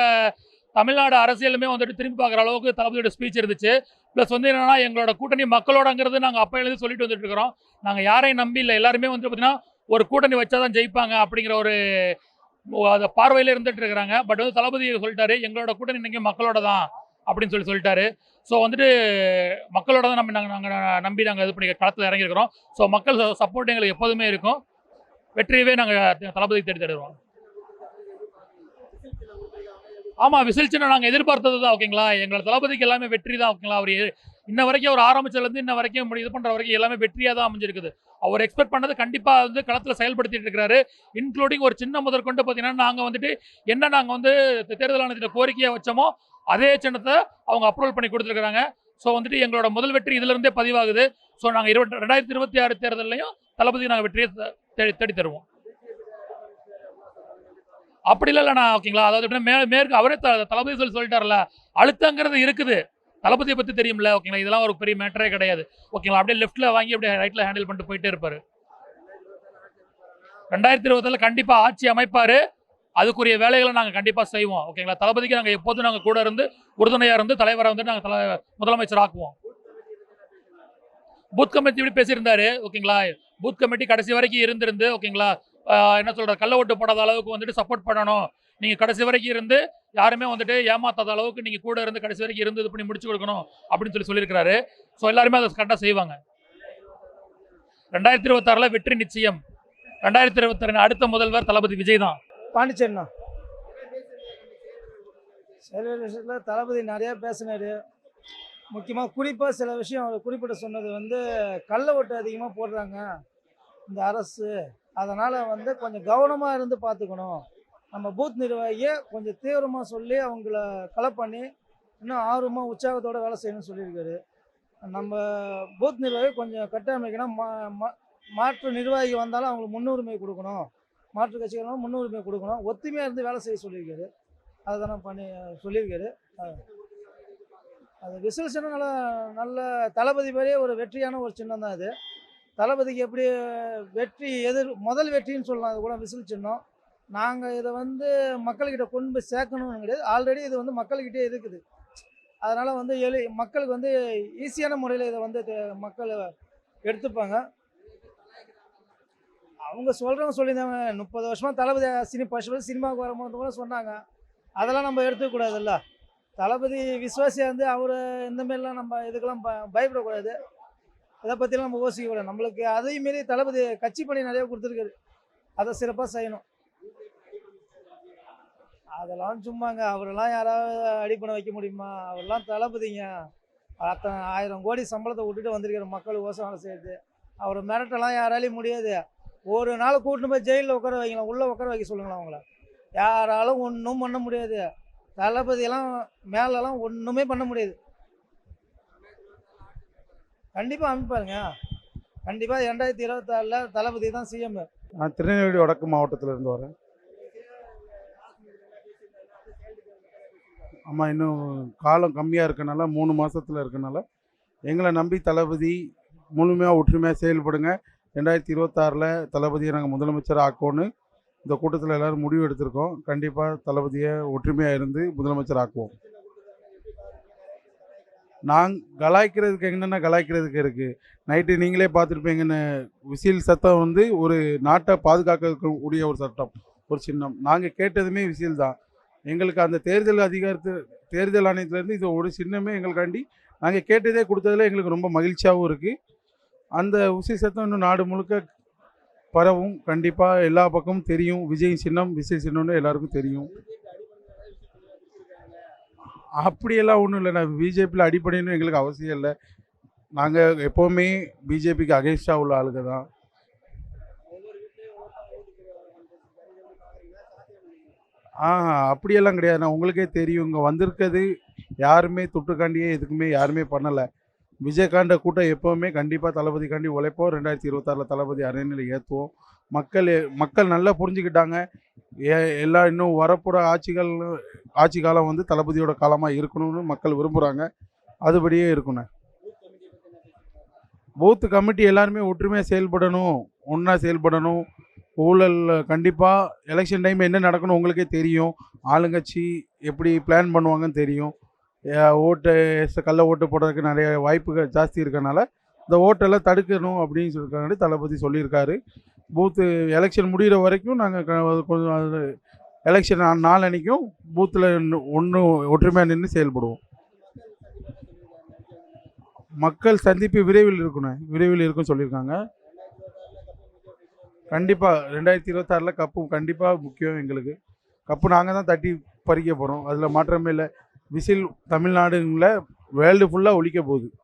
தமிழ்நாடு அரசியலுமே வந்துட்டு திரும்பி பார்க்குற அளவுக்கு தளபதியோட ஸ்பீச் இருந்துச்சு. ப்ளஸ் வந்து என்னென்னா, எங்களோட கூட்டணி மக்களோடங்கிறது நாங்கள் அப்போலேருந்து சொல்லிட்டு வந்துட்டு இருக்கிறோம். நாங்கள் யாரையும் நம்பி இல்லை, எல்லாருமே வந்து பார்த்தீங்கன்னா ஒரு கூட்டணி வச்சா தான் ஜெயிப்பாங்க அப்படிங்கிற ஒரு அந்த பார்வையில் இருந்துட்டு இருக்கிறாங்க. பட் வந்து தளபதி சொல்லிட்டாரு, எங்களோட கூட்டணி இன்னைக்கு மக்களோட தான் அப்படின்னு சொல்லிட்டாரு. ஸோ வந்துட்டு மக்களோட தான் நாங்கள் நம்பி நாங்கள் இது பண்ணி களத்தில் இறங்கியிருக்கிறோம். ஸோ மக்கள் சப்போர்ட் எங்களுக்கு எப்போதுமே இருக்கும். வெற்றியவே நாங்கள் தளபதி தேடி தருவோம். ஆமாம், விசில் சின்னம் நாங்கள் எதிர்பார்த்தது தான், ஓகேங்களா. எங்களோட தளபதிக்கு எல்லாமே வெற்றி தான், ஓகேங்களா. அவர் இன்ன வரைக்கும் அவர் ஆரம்பிச்சதுலேருந்து இன்ன வரைக்கும் இது பண்ணுற வரைக்கும் எல்லாமே வெற்றியாக தான் அமைஞ்சிருக்குது. அவர் எக்ஸ்பெக்ட் பண்ணது கண்டிப்பாக வந்து களத்தில் செயல்படுத்திட்டு இருக்கிறாரு. இன்க்ளூடிங் ஒரு சின்ன முதற்கொண்டு பார்த்தீங்கன்னா, நாங்கள் வந்துட்டு நாங்கள் வந்து தேர்தல் ஆணையத்தில் கோரிக்கையை வச்சோமோ அதே சின்னத்தை அவங்க அப்ரூவல் பண்ணி கொடுத்துருக்குறாங்க. ஸோ வந்துட்டு எங்களோட முதல் வெற்றி இதிலிருந்தே பதிவாகுது. ஸோ நாங்கள் 2026 தேர்தலையும் தளபதி நாங்கள் வெற்றியை தேடி தருவோம். அப்படி இல்லைண்ணா, ஓகேங்களா. அதாவது எப்படின்னா மேற்கு அவரே தளபதி சொல்லிட்டார்ல, அழுத்தங்கிறது இருக்குது. தளபதியை பற்றி தெரியும்ல, ஓகேங்களா. இதெல்லாம் ஒரு பெரிய மேட்டரே கிடையாது, ஓகேங்களா. அப்படியே லெஃப்ட்டில் வாங்கி அப்படியே ரைட்டில் ஹேண்டில் பண்ணிட்டு போயிட்டே இருப்பார். 2027 கண்டிப்பாக ஆட்சி அமைப்பார். அதுக்குரிய வேலைகளை நாங்கள் கண்டிப்பாக செய்வோம், ஓகேங்களா. தளபதிக்கு நாங்கள் எப்போதும் நாங்கள் கூட இருந்து உறுதுணையாக இருந்து தலைவரை வந்து நாங்கள் முதலமைச்சர் ஆக்குவோம். பூத் கமிட்டி இப்படி பேசியிருந்தாரு, ஓகேங்களா. பூத் கமிட்டி கடைசி வரைக்கும் இருந்திருந்து, ஓகேங்களா, என்ன சொல்கிறது, கள்ள ஓட்டு போடாத அளவுக்கு வந்துட்டு சப்போர்ட் பண்ணணும். நீங்கள் கடைசி வரைக்கும் இருந்து யாருமே வந்துட்டு ஏமாத்தாத அளவுக்கு நீங்கள் கூட இருந்து கடைசி வரைக்கும் இருந்து இது பண்ணி முடிச்சு கொடுக்கணும் அப்படின்னு சொல்லியிருக்கிறாரு. ஸோ எல்லாருமே அதை கரெக்டாக செய்வாங்க. 2026 வெற்றி நிச்சயம். 2026 அடுத்த முதல்வர் தளபதி விஜய் தான். பாண்டிச்சேரிண்ணா சில விஷயத்தில் தளபதி நிறையா பேசினார். முக்கியமாக குறிப்பாக சில விஷயம் அவர் குறிப்பிட்ட சொன்னது வந்து கள்ள ஓட்டு அதிகமாக போடுறாங்க இந்த அரசு, அதனால் வந்து கொஞ்சம் கவனமாக இருந்து பார்த்துக்கணும். நம்ம பூத் நிர்வாகியை கொஞ்சம் தீவிரமாக சொல்லி அவங்கள களை பண்ணி இன்னும் ஆர்வமாக உற்சாகத்தோடு வேலை செய்யணும்னு சொல்லியிருக்காரு. நம்ம பூத் நிர்வாகி கொஞ்சம் கட்டமைக்கணும். மாற்று நிர்வாகி வந்தாலும் அவங்களுக்கு முன்னுரிமை கொடுக்கணும், மாற்று கட்சிகளும் முன்னுரிமை கொடுக்கணும், ஒத்துமையாக இருந்து வேலை செய்ய சொல்லியிருக்காரு. அதை தானே பண்ணி சொல்லியிருக்காரு. அது விசில் சின்னம் நல்ல நல்ல தளபதி மாதிரியே ஒரு வெற்றியான ஒரு சின்னம் தான் இது. தளபதிக்கு எப்படி வெற்றி முதல் வெற்றின்னு சொல்லலாம். அது கூட விசில் சின்னம். நாங்கள் இதை வந்து மக்கள்கிட்ட கொண்டு போய் சேர்க்கணும்னு கிடையாது, ஆல்ரெடி இது வந்து மக்கள்கிட்டே இருக்குது. அதனால் வந்து மக்களுக்கு வந்து ஈஸியான முறையில் இதை வந்து மக்கள் எடுத்துப்பாங்க. அவங்க சொல்கிறவங்க சொல்லியிருந்தாங்க 30 வருஷமாக தளபதி சினிமாவுக்கு வரும்போது கூட சொன்னாங்க. அதெல்லாம் நம்ம எடுத்துக்கூடாதுல்ல. தளபதி விசுவாசியாக இருந்து அவர் இந்தமாரிலாம் நம்ம இதுக்கெல்லாம் பயப்படக்கூடாது. இதை பற்றிலாம் நம்ம யோசிக்கக்கூடாது. நம்மளுக்கு அதையும் மீறி தளபதி கட்சி பணி நிறைய கொடுத்துருக்காரு, அதை சிறப்பாக செய்யணும். அதெல்லாம் சும்மாங்க, அவரெல்லாம் யாராவது அடிப்படை வைக்க முடியுமா? அவரெல்லாம் தளபதிங்க. அத்தனை 1000 கோடி சம்பளத்தை விட்டுட்டு வந்திருக்கிற மக்கள் ஓசம் வேலை செய்யுது. அவர் மிரட்டெல்லாம் யாராலையும் முடியாது. ஒரு நாள் கூட்டின்னு போய் ஜெயிலில் உட்கார வைக்கலாம், உள்ளே உட்கார வைக்க சொல்லுங்களா அவங்கள? யாராலும் ஒன்றும் பண்ண முடியாது. தளபதியெல்லாம் மேலெல்லாம் ஒன்றுமே பண்ண முடியாது. கண்டிப்பாக அமைப்பாருங்க. கண்டிப்பாக 2026 தளபதி தான் சிஎம். நான் திருநெல்வேலி வடக்கு மாவட்டத்தில் இருந்து வரேன். ஆமாம், இன்னும் காலம் கம்மியாக இருக்கனால 3 மாதத்தில் இருக்கனால எங்களை நம்பி தளபதி முழுமையாக ஒற்றுமையாக செயல்படுங்க. 2026 தளபதியை நாங்கள் முதலமைச்சர் ஆக்கோன்னு இந்த கூட்டத்தில் எல்லோரும் முடிவு எடுத்திருக்கோம். கண்டிப்பாக தளபதியை ஒற்றுமையாக இருந்து முதலமைச்சர் ஆக்குவோம். கலாய்க்கிறதுக்கு என்னென்ன கலாய்க்கிறதுக்கு இருக்குது. நைட்டு நீங்களே பார்த்துருப்பீங்கன்னு விசில் சத்தம் வந்து ஒரு நாட்டை பாதுகாக்கக்கூடிய ஒரு சட்டம், ஒரு சின்னம். நாங்கள் கேட்டதுமே விசில் தான். எங்களுக்கு அந்த தேர்தல் ஆணையத்திலேருந்து இது ஒரு சின்னமே எங்களுக்காண்டி நாங்கள் கேட்டதே கொடுத்ததில் எங்களுக்கு ரொம்ப மகிழ்ச்சியாகவும் இருக்குது. அந்த விசில் சத்தம் இன்னும் நாடு முழுக்க பரவும். கண்டிப்பாக எல்லா பக்கமும் தெரியும். விஜய் சின்னம் விசில் சின்னம்னு எல்லாருக்கும் தெரியும். அப்படியெல்லாம் ஒன்றும் இல்லை. நான் பிஜேபியில் அடிப்படைன்னு எங்களுக்கு அவசியம் இல்லை. நாங்கள் எப்போவுமே பிஜேபிக்கு அகென்ஸ்டாக உள்ள ஆளுங்க தான். அப்படியெல்லாம் கிடையாது. நான் உங்களுக்கே தெரியும், இங்கே வந்திருக்கிறது யாருமே தொட்டுக்காண்டியே எதுக்குமே யாருமே பண்ணலை. விஜயகாண்ட கூட்டம் எப்போவுமே கண்டிப்பாக தளபதிக்காண்டி உழைப்போம். 2026 தளபதி அரியணையில் ஏற்றுவோம். மக்கள் நல்லா புரிஞ்சுக்கிட்டாங்க. எல்லாம் இன்னும் வரப்போகிற ஆட்சி காலம் வந்து தளபதியோட காலமாக இருக்கணும்னு மக்கள் விரும்புகிறாங்க. அதுபடியே இருக்கணும். பூத்து கமிட்டி எல்லாருமே ஒற்றுமையாக செயல்படணும், ஒன்றா செயல்படணும். ஊழல் கண்டிப்பாக எலெக்ஷன் டைம் என்ன நடக்கணும் உங்களுக்கே தெரியும். ஆளுங்கட்சி எப்படி பிளான் பண்ணுவாங்கன்னு தெரியும். கள்ள ஓட்டு போடுறதுக்கு நிறைய வாய்ப்புகள் ஜாஸ்தி இருக்கனால இந்த ஓட்டெல்லாம் தடுக்கணும் அப்படின்னு சொல்லியிருக்காங்க. தளபதி சொல்லியிருக்காரு. பூத்து எலெக்ஷன் முடிகிற வரைக்கும் நாங்கள் கொஞ்சம் எலெக்ஷன் நாளன்னைக்கும் பூத்தில் ஒற்றுமையாக நின்று செயல்படுவோம். மக்கள் சந்திப்பு விரைவில் இருக்குன்னு சொல்லியிருக்காங்க. கண்டிப்பாக 2026 கப்பு கண்டிப்பாக முக்கியம் எங்களுக்கு. கப்பு நாங்கள் தான் தட்டி பறிக்க போகிறோம், அதில் மாற்றமே இல்லை. விசில் தமிழ்நாடுல வேர்ல்டு ஃபுல்லாக ஒலிக்க போகுது.